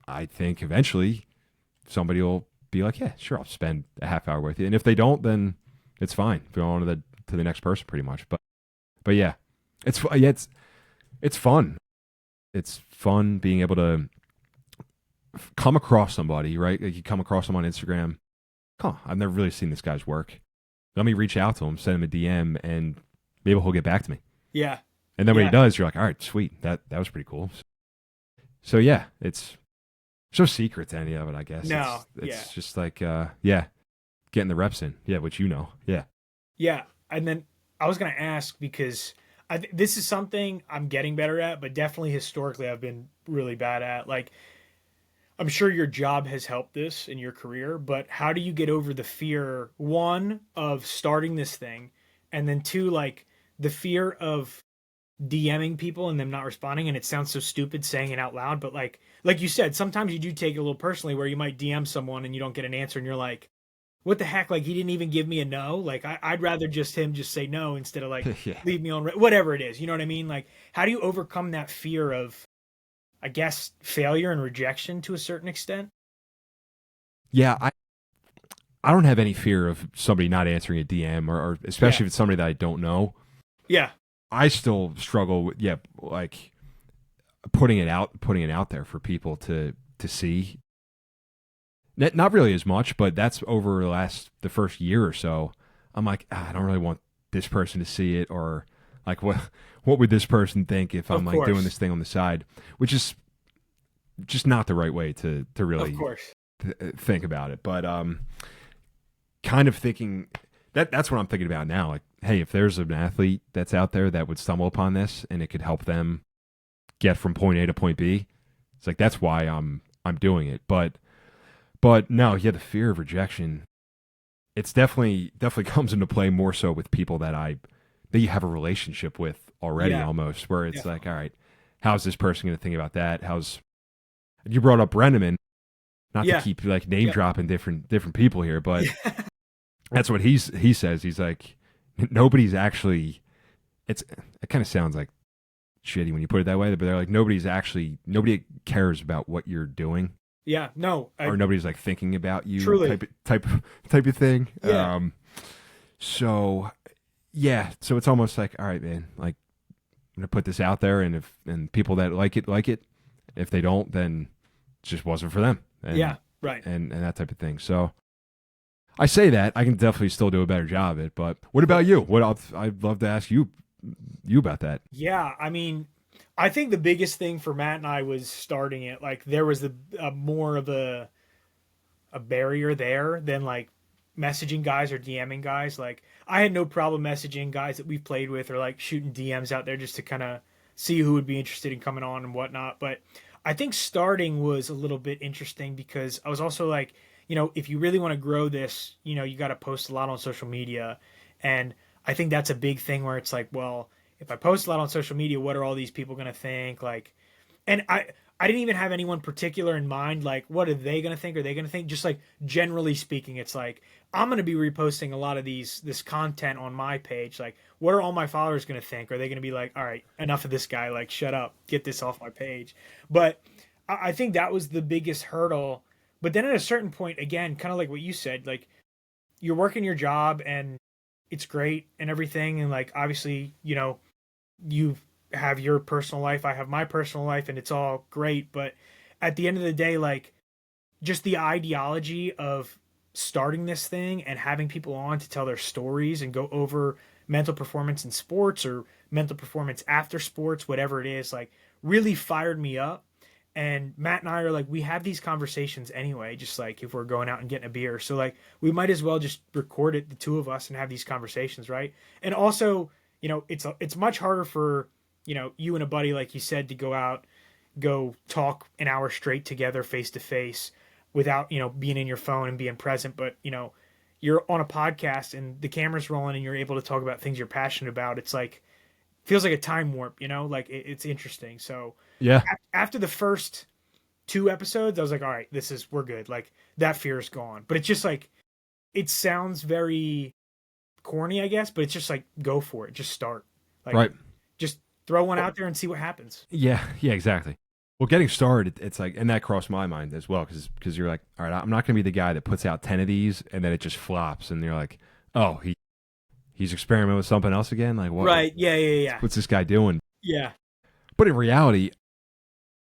I think eventually somebody will be like, yeah, sure, I'll spend a half hour with you. And if they don't, then it's fine. Go on to the next person, pretty much. But yeah, it's fun. It's fun being able to come across somebody, right? Like you come across them on Instagram. Huh, I've never really seen this guy's work. Let me reach out to him, send him a DM, and maybe he'll get back to me. Yeah. And then when Yeah. he does, you're like, all right, sweet. That was pretty cool. So yeah, it's no secret to any of it, I guess. No, it's just like, yeah, getting the reps in. Yeah, which you know. Yeah. Yeah. And then I was going to ask, because this is something I'm getting better at, but definitely historically I've been really bad at. Like, I'm sure your job has helped this in your career, but how do you get over the fear, one, of starting this thing, and then two, like the fear of DMing people and them not responding? And it sounds so stupid saying it out loud, but like you said, sometimes you do take it a little personally, where you might DM someone and you don't get an answer and you're like, what the heck? Like, he didn't even give me a no. Like, I'd rather him just say no instead of like Yeah. leave me on whatever it is. You know what I mean? Like, how do you overcome that fear of, I guess, failure and rejection to a certain extent? Yeah, I don't have any fear of somebody not answering a DM, or especially if it's somebody that I don't know. Yeah. I still struggle with, like putting it out there for people to see. Not really as much, but that's over the first year or so. I'm like, I don't really want this person to see it, or like, what would this person think if I'm like doing this thing on the side, which is just not the right way to really think about it. But kind of thinking that's what I'm thinking about now. Like, hey, if there's an athlete that's out there that would stumble upon this and it could help them get from point A to point B, it's like, that's why I'm doing it. But no, yeah, the fear of rejection, it's definitely comes into play more so with people that you have a relationship with already, almost, where it's like, all right, how's this person going to think about that? How's You brought up Brenneman, not Yeah. to keep like name dropping different people here, but that's what he says. He's like, nobody's actually. It kind of sounds like shitty when you put it that way, but they're like, nobody cares about what you're doing. Yeah, no, or nobody's like thinking about you. Truly. type of thing. Yeah. So it's almost like, all right, man, like I'm gonna put this out there, and people that like it. If they don't, then it just wasn't for them. And, yeah, right. And that type of thing. So I say that I can definitely still do a better job at it. But what about you? I'd love to ask you about that. Yeah, I mean, I think the biggest thing for Matt and I was starting it. Like there was more of a barrier there than like messaging guys or DMing guys. Like I had no problem messaging guys that we've played with or like shooting DMs out there just to kind of see who would be interested in coming on and whatnot. But I think starting was a little bit interesting because I was also like, if you really want to grow this, you got to post a lot on social media. And I think that's a big thing where it's like, well, if I post a lot on social media, what are all these people going to think? Like, and I didn't even have anyone particular in mind. Like, what are they going to think? Are they going to think? Just like generally speaking, it's like, I'm going to be reposting a lot of this content on my page. Like, what are all my followers going to think? Are they going to be like, all right, enough of this guy, like, shut up, get this off my page. But I think that was the biggest hurdle. But then at a certain point, again, kind of like what you said, like you're working your job and it's great and everything. And like, obviously, you have your personal life, I have my personal life, and it's all great. But at the end of the day, like just the ideology of starting this thing and having people on to tell their stories and go over mental performance in sports or mental performance after sports, whatever it is, like really fired me up. And Matt and I are like, we have these conversations anyway, just like if we're going out and getting a beer. So like we might as well just record it, the two of us, and have these conversations, right? And also, it's much harder for, you and a buddy, like you said, to go talk an hour straight together face to face without, being in your phone and being present. But, you're on a podcast and the camera's rolling and you're able to talk about things you're passionate about. It's like, feels like a time warp, like it's interesting. So yeah, after the first 2 episodes, I was like, all right, we're good. Like that fear is gone. But it's just like, it sounds very corny, I guess, but it's just like, go for it. Just start. Like, right. Just throw one out there and see what happens. Yeah, exactly. Well, getting started, it's like, and that crossed my mind as well, because you're like, all right, I'm not going to be the guy that puts out 10 of these and then it just flops, and you're like, oh, he's experimenting with something else again? Like, what? Right, yeah. What's this guy doing? Yeah. But in reality, you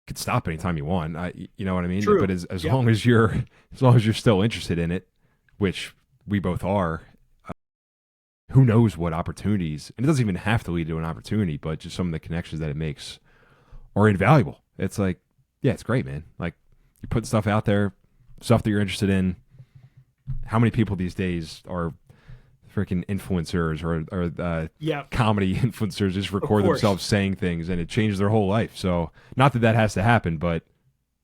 could stop anytime you want. You know what I mean? True. But as long as you're still interested in it, which we both are, who knows what opportunities, and it doesn't even have to lead to an opportunity, but just some of the connections that it makes are invaluable. It's like, yeah, it's great, man. Like, you put stuff out there, stuff that you're interested in. How many people these days are freaking influencers or comedy influencers, just record themselves saying things, and it changes their whole life? So not that has to happen, but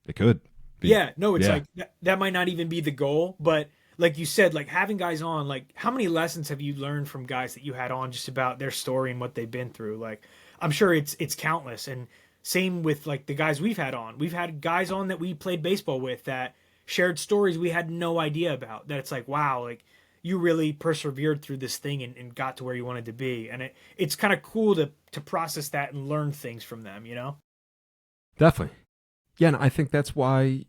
it could be. Yeah, no, it's like that might not even be the goal, but like you said, like having guys on, like how many lessons have you learned from guys that you had on just about their story and what they've been through? Like I'm sure it's countless. And same with like the guys we've had on. We've had guys on that we played baseball with that shared stories we had no idea about, that it's like, wow, like you really persevered through this thing and got to where you wanted to be. And it's kind of cool to process that and learn things from them, Definitely. Yeah, and I think that's why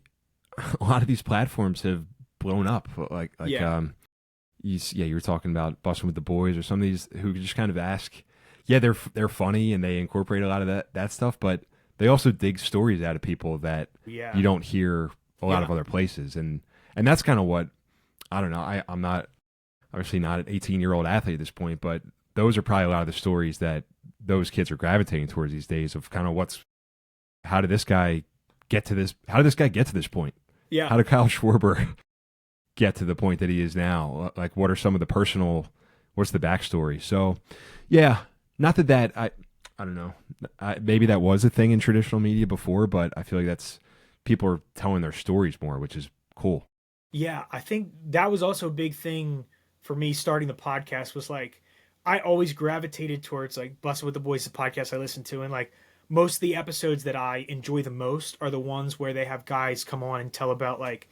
a lot of these platforms have blown up. You were talking about Busting with the Boys, or some of these who just kind of ask. Yeah, they're funny and they incorporate a lot of that stuff, but they also dig stories out of people that you don't hear a lot of other places, and that's kind of what, I don't know. I'm not obviously not an 18-year-old athlete at this point, but those are probably a lot of the stories that those kids are gravitating towards these days, of kind of how did this guy get to this? How did this guy get to this point? Yeah. How did Kyle Schwarber get to the point that he is now? Like, what are some of the what's the backstory? So, yeah, not that I don't know. Maybe that was a thing in traditional media before, but I feel like people are telling their stories more, which is cool. Yeah, I think that was also a big thing for me starting the podcast, was like, I always gravitated towards like Bustin' with the Boys, the podcast I listened to, and like most of the episodes that I enjoy the most are the ones where they have guys come on and tell about like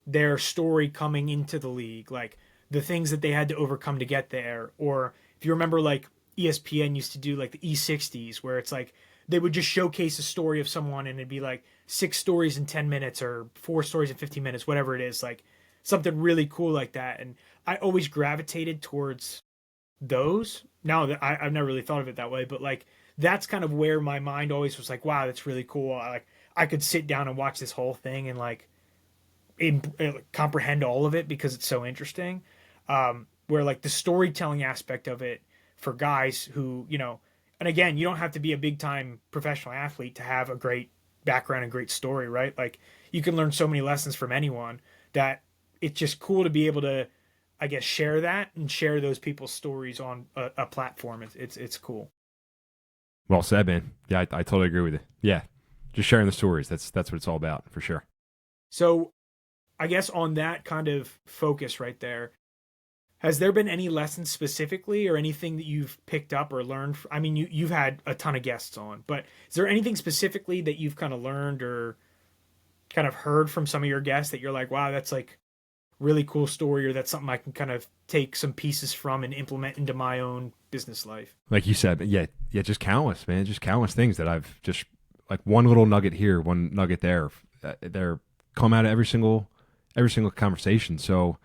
their story coming into the league, like the things that they had to overcome to get there. Or if you remember, like ESPN used to do like the E60s, where it's like they would just showcase a story of someone and it'd be like 6 stories in 10 minutes or 4 stories in 15 minutes, whatever it is, like something really cool like that. And I always gravitated towards those. Now that I've never really thought of it that way, but like that's kind of where my mind always was like, wow, that's really cool. I could sit down and watch this whole thing and like comprehend all of it because it's so interesting. Where like the storytelling aspect of it for guys who, you know, and again, you don't have to be a big time professional athlete to have a great background and great story, right? Like you can learn so many lessons from anyone that it's just cool to be able to, I guess, share that and share those people's stories on a platform. It's cool. Well said, man. Yeah, I totally agree with you. Yeah, just sharing the stories. That's what it's all about, for sure. So I guess on that kind of focus right there, has there been any lessons specifically or anything that you've picked up or learned? I mean, you've had a ton of guests on, but is there anything specifically that you've kind of learned or kind of heard from some of your guests that you're like, wow, that's like really cool story, or that's something I can kind of take some pieces from and implement into my own business life? Like you said, yeah, just countless, man. Just countless things that I've just, like one little nugget here, one nugget there. They're come out of every single conversation. So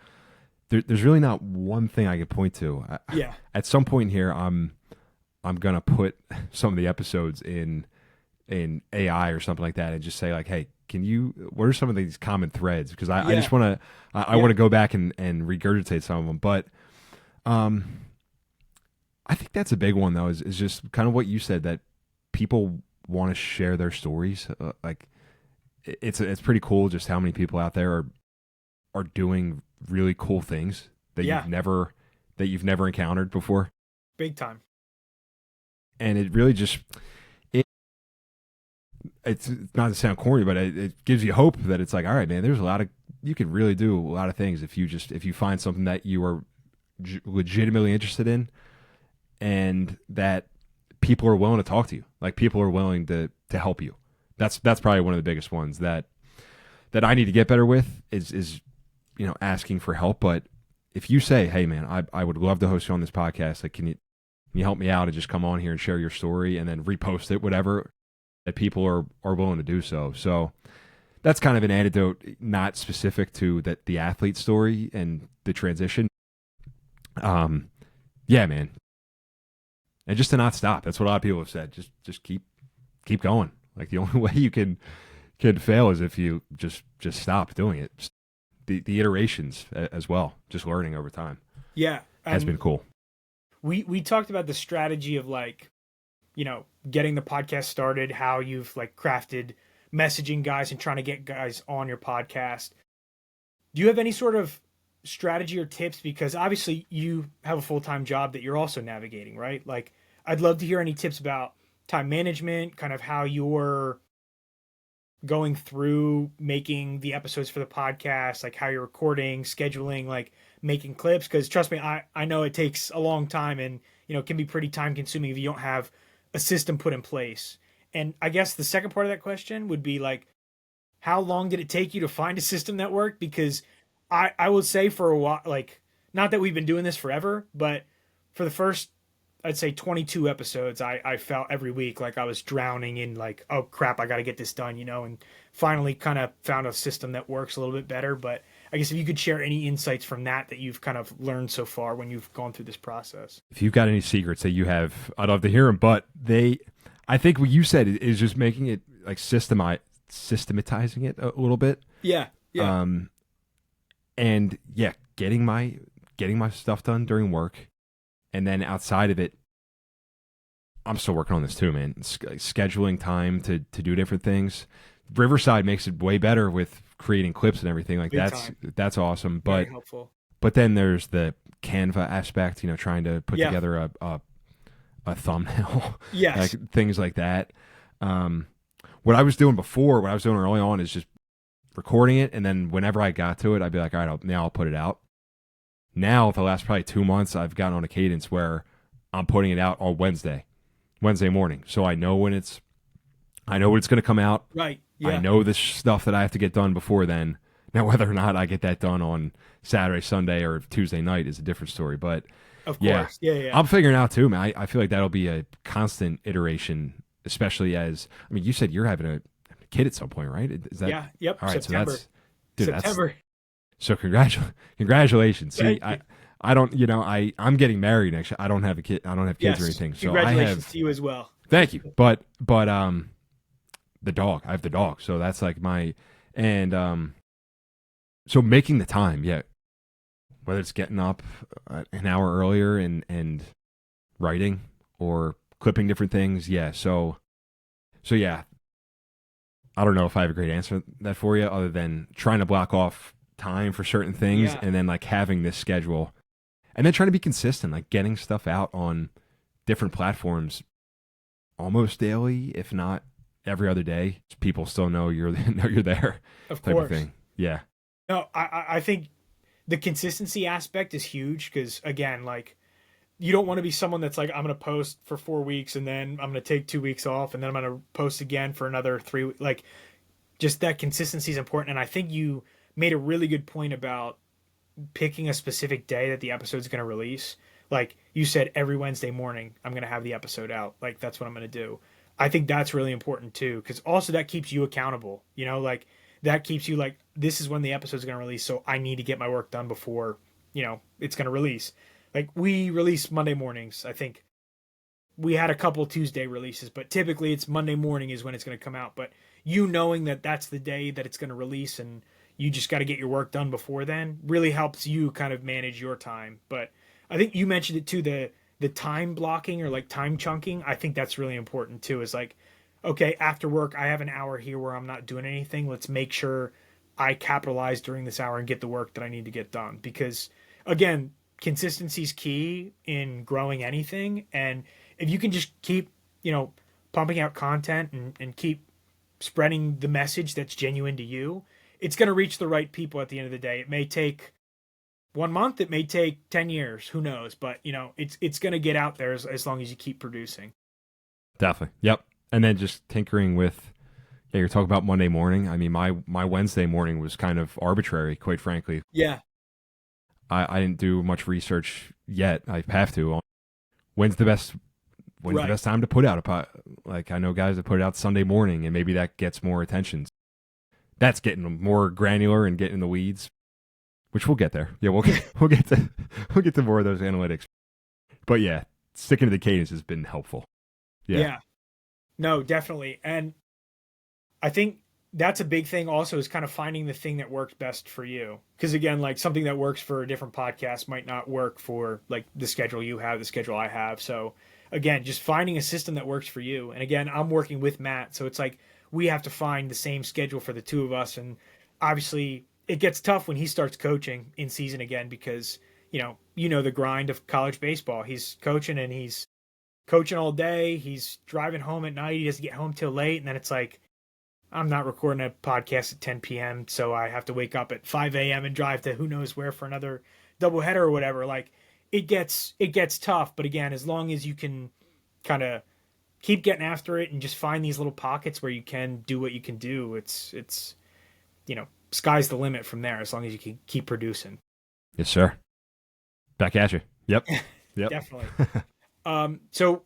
there's really not one thing I could point to. Yeah. At some point here, I'm gonna put some of the episodes in AI or something like that, and just say like, hey, what are some of these common threads? Because I just want to, I want to go back and regurgitate some of them. But I think that's a big one though, is just kind of what you said, that people want to share their stories. Like it's pretty cool just how many people out there are doing really cool things that you've never encountered before. Big time. And it really just, it's not to sound corny, but it gives you hope that it's like, all right, man, you can really do a lot of things if you find something that you are legitimately interested in, and that people are willing to talk to you. Like people are willing to help you. That's probably one of the biggest ones that I need to get better with is you know, asking for help. But if you say, hey man, I would love to host you on this podcast, like can you help me out and just come on here and share your story and then repost it, whatever, that people are willing to do so. So that's kind of an anecdote, not specific to the athlete story and the transition. Yeah, man. And just to not stop. That's what a lot of people have said. Just keep going. Like the only way you can fail is if you just stop doing it. Just the iterations as well, just learning over time. Yeah. Has been cool. We talked about the strategy of like, you know, getting the podcast started, how you've like crafted messaging guys and trying to get guys on your podcast. Do you have any sort of strategy or tips? Because obviously you have a full-time job that you're also navigating, right? Like I'd love to hear any tips about time management, kind of how you're going through making the episodes for the podcast, like how you're recording, scheduling, like making clips. Because trust me, I know it takes a long time and, you know, it can be pretty time consuming if you don't have a system put in place. And I guess the second part of that question would be like, how long did it take you to find a system that worked? Because I would say for a while, like, not that we've been doing this forever, but for the first, I'd say 22 episodes, I felt every week like I was drowning in like, oh crap, I got to get this done, you know, and finally kind of found a system that works a little bit better. But I guess if you could share any insights from that you've kind of learned so far when you've gone through this process. If you've got any secrets that you have, I'd love to hear them. But I think what you said is just making it like systematizing it a little bit. Yeah. Yeah. And yeah, getting my stuff done during work, and then outside of it, I'm still working on this too, man. Scheduling time to do different things. Riverside makes it way better with creating clips and everything. Like that's awesome. But very helpful. But then there's the Canva aspect, you know, trying to put together a thumbnail, yes, like, things like that. What I was doing early on is just recording it, and then whenever I got to it, I'd be like, all right, I'll put it out. Now, the last probably 2 months, I've gotten on a cadence where I'm putting it out on Wednesday morning, so I know when it's I know it's going to come out. Right. Yeah. I know the stuff that I have to get done before then. Now, whether or not I get that done on Saturday, Sunday, or Tuesday night is a different story. But of course. Yeah. I'm figuring out too, man. I feel like that'll be a constant iteration, especially as, I mean, you said you're having a kid at some point, right? Is that? Yeah. Yep. All right. September. So September. So congratulations. See, Thank you. I don't, I'm getting married next year. I don't have a kid. I don't have kids or anything. So congratulations to you as well. Thank you. But the dog. I have the dog. So that's like so making the time, yeah. Whether it's getting up an hour earlier and writing or clipping different things, yeah. So yeah. I don't know if I have a great answer that for you, other than trying to block off time for certain things and then like having this schedule, and then trying to be consistent, like getting stuff out on different platforms almost daily, if not every other day. So people still know you're there. Of course. Of thing. Yeah. No, I think the consistency aspect is huge because, again, like, you don't want to be someone that's like, I'm going to post for 4 weeks and then I'm going to take 2 weeks off and then I'm going to post again for another 3 weeks. Like, just that consistency is important. And I think you made a really good point about picking a specific day that the episode's going to release. Like you said, every Wednesday morning, I'm going to have the episode out. Like, that's what I'm going to do. I think that's really important too, because also that keeps you accountable. Like that keeps you like, this is when the episode's going to release, so I need to get my work done before, it's going to release. Like, we release Monday mornings. I think we had a couple Tuesday releases, but typically it's Monday morning is when it's going to come out. But knowing that that's the day that it's going to release and you just got to get your work done before then really helps you kind of manage your time. But I think you mentioned it too, the time blocking or like time chunking. I think that's really important too, is like, okay, after work, I have an hour here where I'm not doing anything. Let's make sure I capitalize during this hour and get the work that I need to get done. Because again, consistency is key in growing anything. And if you can just keep, pumping out content and keep spreading the message that's genuine to you, it's going to reach the right people at the end of the day. It may take 1 month, it may take 10 years, who knows? But, it's going to get out there as long as you keep producing. Definitely. Yep. And then just tinkering with, you're talking about Monday morning. I mean, my Wednesday morning was kind of arbitrary, quite frankly. Yeah. I didn't do much research yet. I have to. When's the best time to put out a pod? Like, I know guys that put it out Sunday morning, and maybe that gets more attention. That's getting more granular and getting in the weeds, which we'll get there. Yeah, we'll get to more of those analytics. But yeah, sticking to the cadence has been helpful. Yeah. No, definitely. And I think that's a big thing also, is kind of finding the thing that works best for you. Because again, like, something that works for a different podcast might not work for like the schedule you have, the schedule I have. So again, just finding a system that works for you. And again, I'm working with Matt, so it's like we have to find the same schedule for the two of us. And obviously it gets tough when he starts coaching in season again, because the grind of college baseball. He's coaching and he's coaching all day. He's driving home at night. He doesn't get home till late. And then it's like, I'm not recording a podcast at 10 p.m., so I have to wake up at 5 a.m. and drive to who knows where for another doubleheader or whatever. Like, it gets tough. But again, as long as you can kind of keep getting after it and just find these little pockets where you can do what you can do, it's sky's the limit from there, as long as you can keep producing. Yes, sir. Back at you. Yep. Definitely. So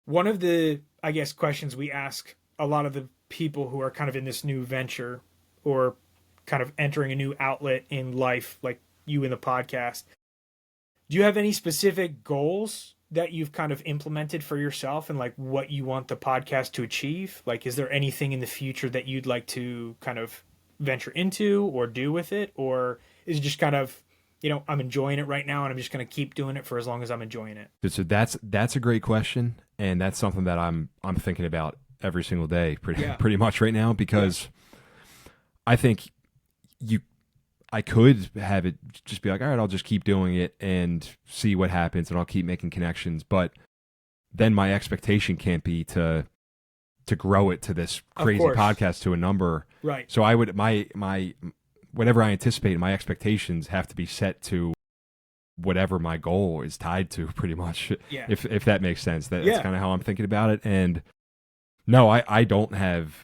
one of the, I guess, questions we ask a lot of the people who are kind of in this new venture or kind of entering a new outlet in life, like you in the podcast, do you have any specific goals that you've kind of implemented for yourself and like what you want the podcast to achieve? Like, is there anything in the future that you'd like to kind of venture into or do with it? Or is it just kind of, I'm enjoying it right now and I'm just going to keep doing it for as long as I'm enjoying it? So that's a great question. And that's something that I'm thinking about every single day, pretty much right now, because I think I could have it just be like, all right, I'll just keep doing it and see what happens, and I'll keep making connections. But then my expectation can't be to grow it to this crazy podcast to a number. Right. So I would my whatever I anticipate, my expectations have to be set to whatever my goal is tied to, pretty much. Yeah. If that makes sense. That's kind of how I'm thinking about it. And No, I don't have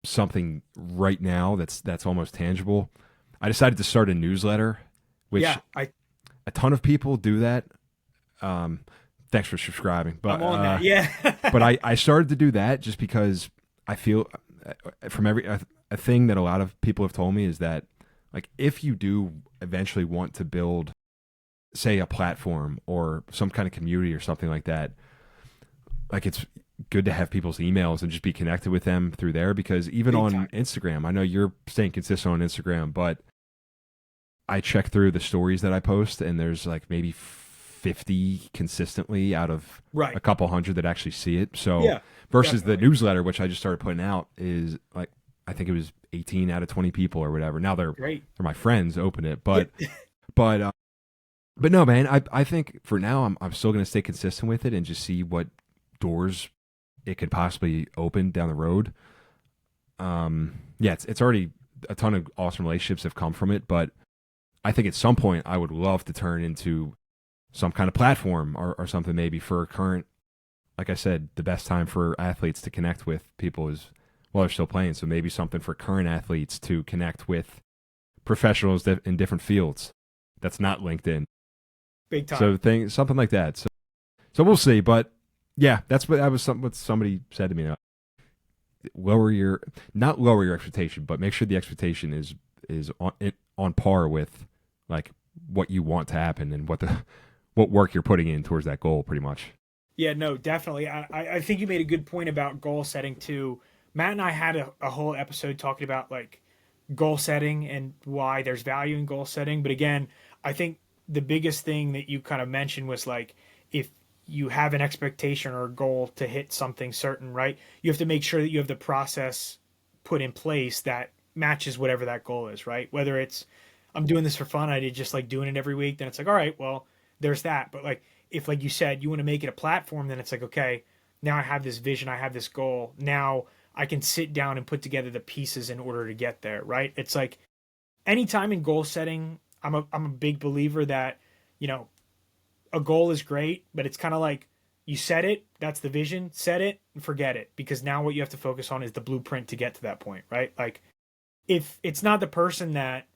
something right now that's almost tangible. I decided to start a newsletter, which a ton of people do that. Thanks for subscribing, but I'm on that. Yeah. but I started to do that just because I feel from a thing that a lot of people have told me is that, like, if you do eventually want to build, say, a platform or some kind of community or something like that, like, it's good to have people's emails and just be connected with them through there, because even on Instagram, I know you're staying consistent on Instagram, but I check through the stories that I post and there's like maybe 50 consistently out of a couple hundred that actually see it. So versus the newsletter, which I just started putting out, is like, I think it was 18 out of 20 people or whatever. Now they're my friends open it, but but no, man, I think for now I'm still going to stay consistent with it and just see what doors it could possibly open down the road. It's already a ton of awesome relationships have come from it, but I think at some point I would love to turn into some kind of platform or something, maybe for current, like I said, the best time for athletes to connect with people is while they're still playing. So maybe something for current athletes to connect with professionals in different fields. That's not LinkedIn. Big time. So something like that. So we'll see. But yeah, what somebody said to me. Not lower your expectation, but make sure the expectation is on par with like what you want to happen and what work you're putting in towards that goal, pretty much. Yeah, no, definitely. I think you made a good point about goal setting too. Matt and I had a whole episode talking about like goal setting and why there's value in goal setting. But again, I think the biggest thing that you kind of mentioned was like, if you have an expectation or a goal to hit something certain, right? You have to make sure that you have the process put in place that matches whatever that goal is, right? Whether it's, I'm doing this for fun, I did just like doing it every week, then it's like, all right, well, there's that. But like, if like you said, you want to make it a platform, then it's like, okay, now I have this vision, I have this goal. Now I can sit down and put together the pieces in order to get there, right? It's like anytime in goal setting, I'm a big believer that, you know, a goal is great, but it's kind of like you set it, that's the vision, set it and forget it, because now what you have to focus on is the blueprint to get to that point, right? Like if it's not the person that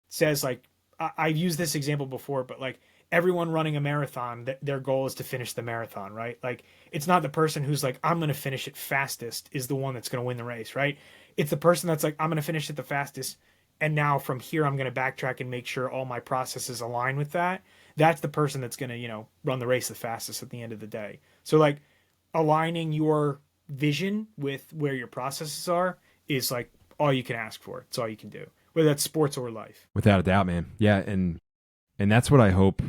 says like, I've used this example before, but like everyone running a marathon, their goal is to finish the marathon, right? Like it's not the person who's like, I'm going to finish it fastest is the one that's going to win the race, right? It's the person that's like, I'm going to finish it the fastest, and now from here I'm going to backtrack and make sure all my processes align with that. That's the person that's going to, you know, run the race the fastest at the end of the day. So like aligning your vision with where your processes are is like all you can ask for. It's all you can do, whether that's sports or life. Without a doubt, man. Yeah. And that's what I hope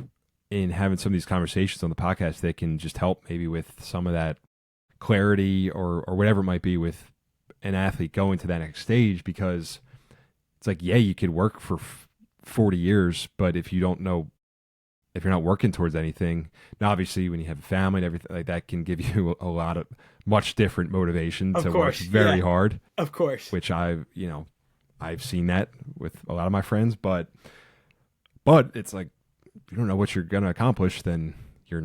in having some of these conversations on the podcast, they can just help maybe with some of that clarity or whatever it might be with an athlete going to that next stage, because it's like, yeah, you could work for 40 years, but if you don't know, if you're not working towards anything, now obviously when you have a family and everything like that can give you a lot of much different motivation to work very hard. Of course. Which I've seen that with a lot of my friends, but it's like, if you don't know what you're going to accomplish, then you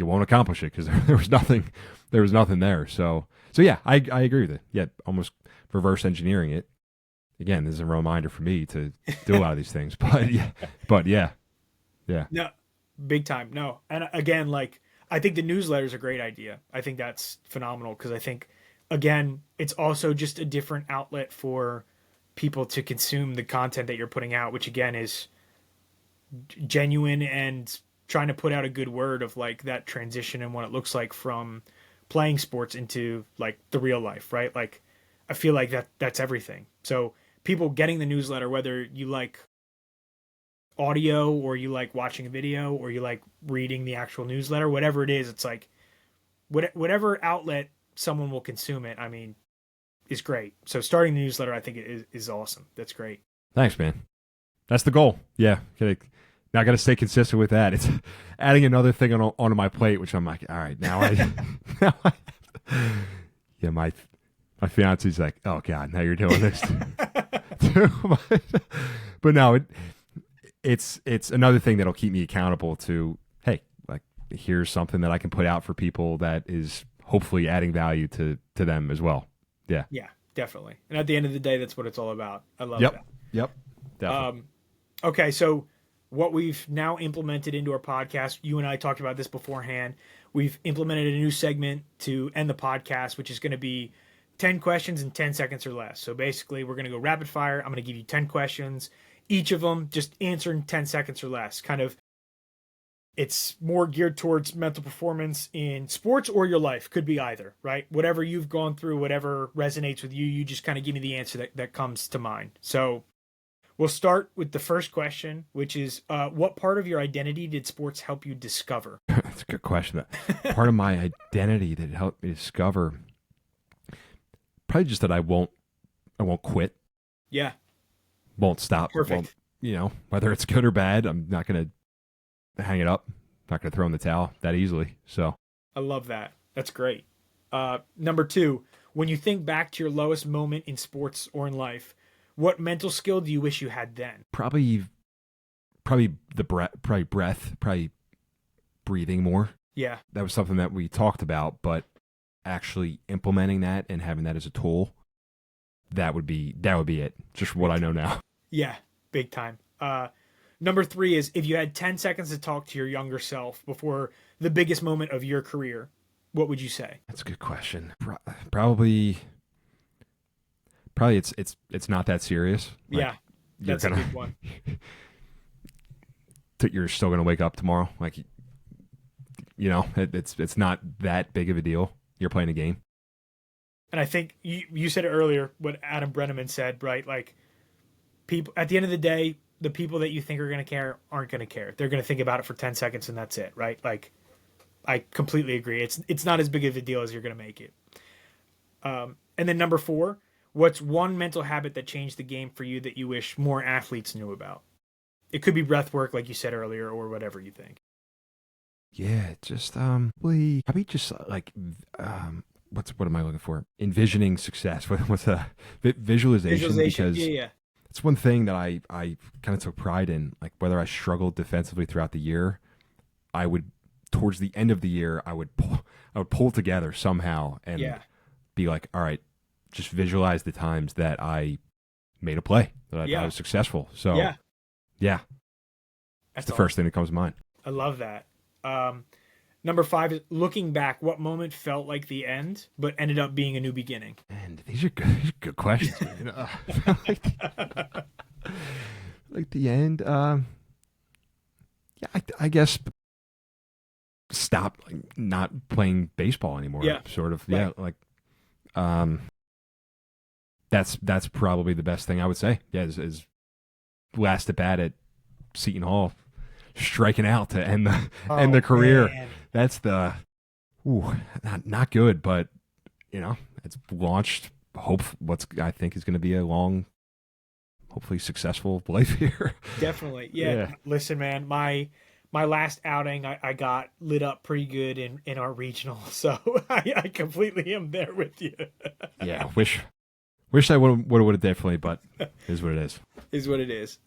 won't accomplish it, because there was nothing there. So yeah, I agree with it. Yeah. Almost reverse engineering it. Again, this is a reminder for me to do a lot of these things, but yeah. No, big time. No. And again, like, I think the newsletter is a great idea. I think that's phenomenal, because I think, again, it's also just a different outlet for people to consume the content that you're putting out, which again is genuine and trying to put out a good word of like that transition and what it looks like from playing sports into like the real life, right? Like, I feel like that's everything. So people getting the newsletter, whether you like audio or you like watching a video or you like reading the actual newsletter, whatever it is, it's like whatever outlet someone will consume it, I mean, is great. So starting the newsletter, I think is awesome. That's great. Thanks, man. That's the goal. Yeah. Now I got to stay consistent with that. It's adding another thing onto my plate, which I'm like, all right, yeah, my fiance's like, oh God, now you're doing this too much. But no, it's another thing that'll keep me accountable to, hey, like, here's something that I can put out for people that is hopefully adding value to them as well. Yeah. Yeah, definitely. And at the end of the day, that's what it's all about. I love Yep. that. Yep. Definitely. Okay, so what we've now implemented into our podcast, you and I talked about this beforehand. We've implemented a new segment to end the podcast, which is going to be 10 questions in 10 seconds or less. So basically, we're going to go rapid fire. I'm going to give you 10 questions. Each of them just answer in 10 seconds or less. Kind of, it's more geared towards mental performance in sports or your life. Could be either, right? Whatever you've gone through, whatever resonates with you, you just kind of give me the answer that comes to mind. So we'll start with the first question, which is, what part of your identity did sports help you discover? That's a good question. Part of my identity that helped me discover, probably just that I won't quit. Yeah. Won't stop. Perfect. Whether it's good or bad, I'm not going to hang it up. Not going to throw in the towel that easily. So I love that. That's great. Number 2, when you think back to your lowest moment in sports or in life, what mental skill do you wish you had then? Probably the breath, probably breathing more. Yeah. That was something that we talked about, but actually implementing that and having that as a tool, that would be it. Just what I know now. Yeah, big time. Number 3 is, if you had 10 seconds to talk to your younger self before the biggest moment of your career, what would you say? That's a good question. Probably it's not that serious. Like, yeah, that's a good one. You're still gonna wake up tomorrow. Like, it's not that big of a deal. You're playing a game. And I think you said it earlier, what Adam Brenneman said, right? Like, people at the end of the day, the people that you think are going to care aren't going to care. They're going to think about it for 10 seconds and that's it, right? Like, I completely agree. It's not as big of a deal as you're going to make it. And then number 4, what's one mental habit that changed the game for you that you wish more athletes knew about? It could be breath work, like you said earlier, or whatever you think. Yeah, just probably just like what am I looking for? Envisioning success. What's visualization? Because yeah. It's one thing that I kind of took pride in. Like, whether I struggled defensively throughout the year, I would, towards the end of the year, I would pull together somehow and be like, all right, just visualize the times that I made a play, that I was successful. So yeah. That's the first thing that comes to mind. I love that. Number 5 is, looking back, what moment felt like the end but ended up being a new beginning? And these are good questions. like the end. I guess stop not playing baseball anymore. Yeah, sort of. Right. Yeah, that's probably the best thing I would say. Yeah, is last at bat at Seton Hall, striking out to end the career. Man. That's not good, but it's launched I think is going to be a long, hopefully successful life here. Definitely. Yeah. Listen, man, my last outing, I got lit up pretty good in our regional, so I completely am there with you. Yeah, wish I would have definitely, but it is what it is. Is what it is.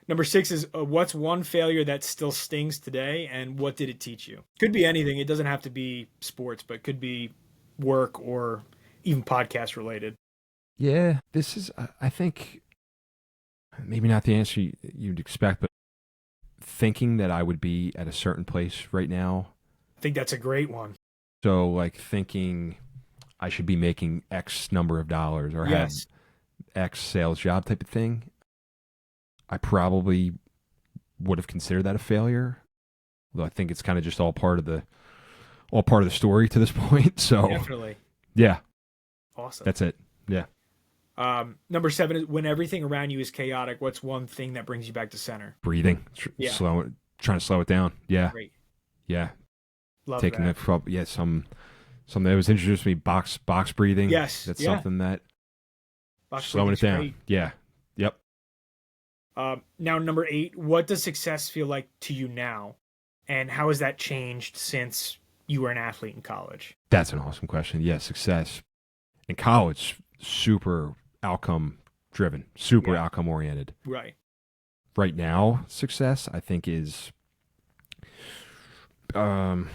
Number 6 is, what's one failure that still stings today, and what did it teach you? Could be anything. It doesn't have to be sports, but could be work or even podcast related. Yeah, this is, I think, maybe not the answer you'd expect, but thinking that I would be at a certain place right now. I think that's a great one. So, like, thinking I should be making X number of dollars or have X sales job type of thing. I probably would have considered that a failure, though I think it's kind of just all part of the story to this point. So definitely, yeah, awesome. That's it. Yeah. Number 7 is, when everything around you is chaotic, what's one thing that brings you back to center? Breathing, trying to slow it down. Yeah, great. Yeah, love taking that. Something that was introduced to me. Box breathing. Yes, that's something that box slowing it down. Great. Yeah. Yep. Now, number 8, what does success feel like to you now? And how has that changed since you were an athlete in college? That's an awesome question. Yeah, success in college, super outcome driven, super outcome oriented. Right. Right now, success, I think, is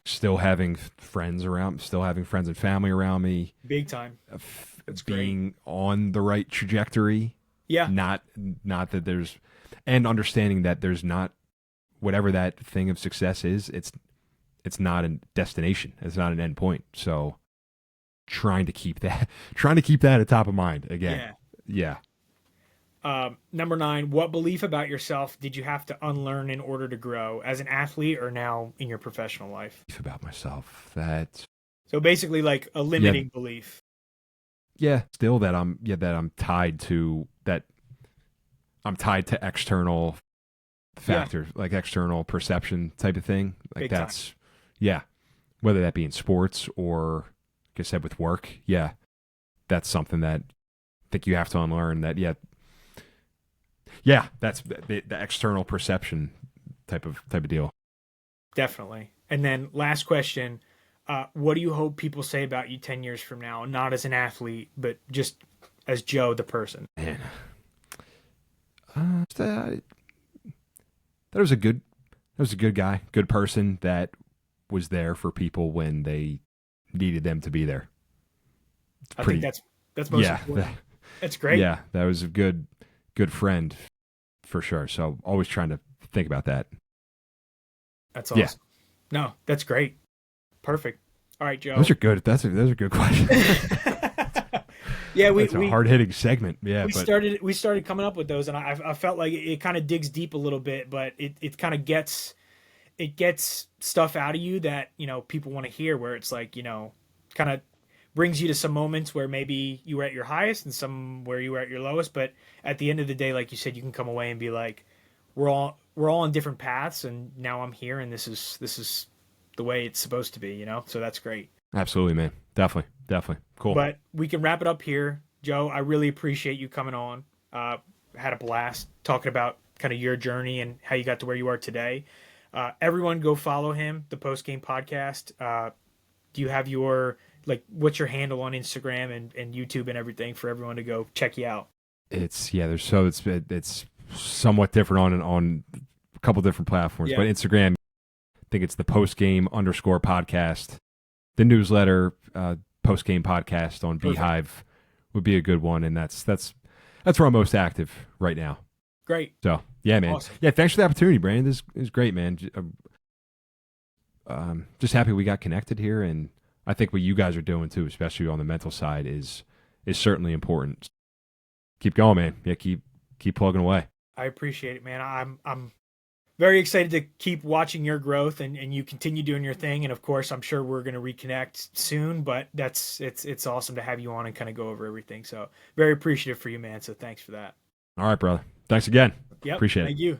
Still having friends around, still having friends and family around me. Big time. That's being great. On the right trajectory. Yeah. Not that there's, and understanding that there's not, whatever that thing of success is, it's not a destination. It's not an end point. So trying to keep that at top of mind again. Yeah. Number 9, what belief about yourself did you have to unlearn in order to grow as an athlete or now in your professional life? Belief about myself so basically like a limiting belief. Yeah, still that I'm tied to external factors, like external perception type of thing. Like Big that's time. Yeah. Whether that be in sports or, like I said, with work, that's something that I think you have to unlearn. That that's the external perception type of deal. Definitely. And then last question, what do you hope people say about you 10 years from now? Not as an athlete, but just as Joe, the person. Man, that was a good guy, good person that was there for people when they needed them to be there. I think that's most important. That's great. Yeah, that was a good friend for sure. So always trying to think about that. That's awesome. Yeah. No, that's great. Perfect. All right, Joe. Those are good. Those are good questions. Yeah, it's a hard-hitting segment. Yeah, we started coming up with those, and I felt like it kind of digs deep a little bit, but it kind of gets stuff out of you that people want to hear. Where it's like kind of brings you to some moments where maybe you were at your highest and some where you were at your lowest, but at the end of the day, like you said, you can come away and be like, we're all on different paths, and now I'm here, and this is the way it's supposed to be, So that's great. Absolutely, man. Definitely. Cool. But we can wrap it up here. Joe, I really appreciate you coming on. Had a blast talking about kind of your journey and how you got to where you are today. Everyone go follow him, the Postgame Podcast. Do you have what's your handle on Instagram and YouTube and everything for everyone to go check you out? It's somewhat different on a couple different platforms, but Instagram, I think it's the Postgame_podcast. The newsletter, Postgame Podcast on Beehive would be a good one, and that's where I'm most active right now. Great. So yeah, man. Awesome. Yeah, thanks for the opportunity, Brandon. This is great, man. Just happy we got connected here, and I think what you guys are doing too, especially on the mental side, is certainly important. Keep going, man. Yeah, keep plugging away. I appreciate it, man. I'm very excited to keep watching your growth and you continue doing your thing. And of course, I'm sure we're going to reconnect soon, but it's awesome to have you on and kind of go over everything. So very appreciative for you, man. So thanks for that. All right, brother. Thanks again. Yep. Appreciate it. Thank you.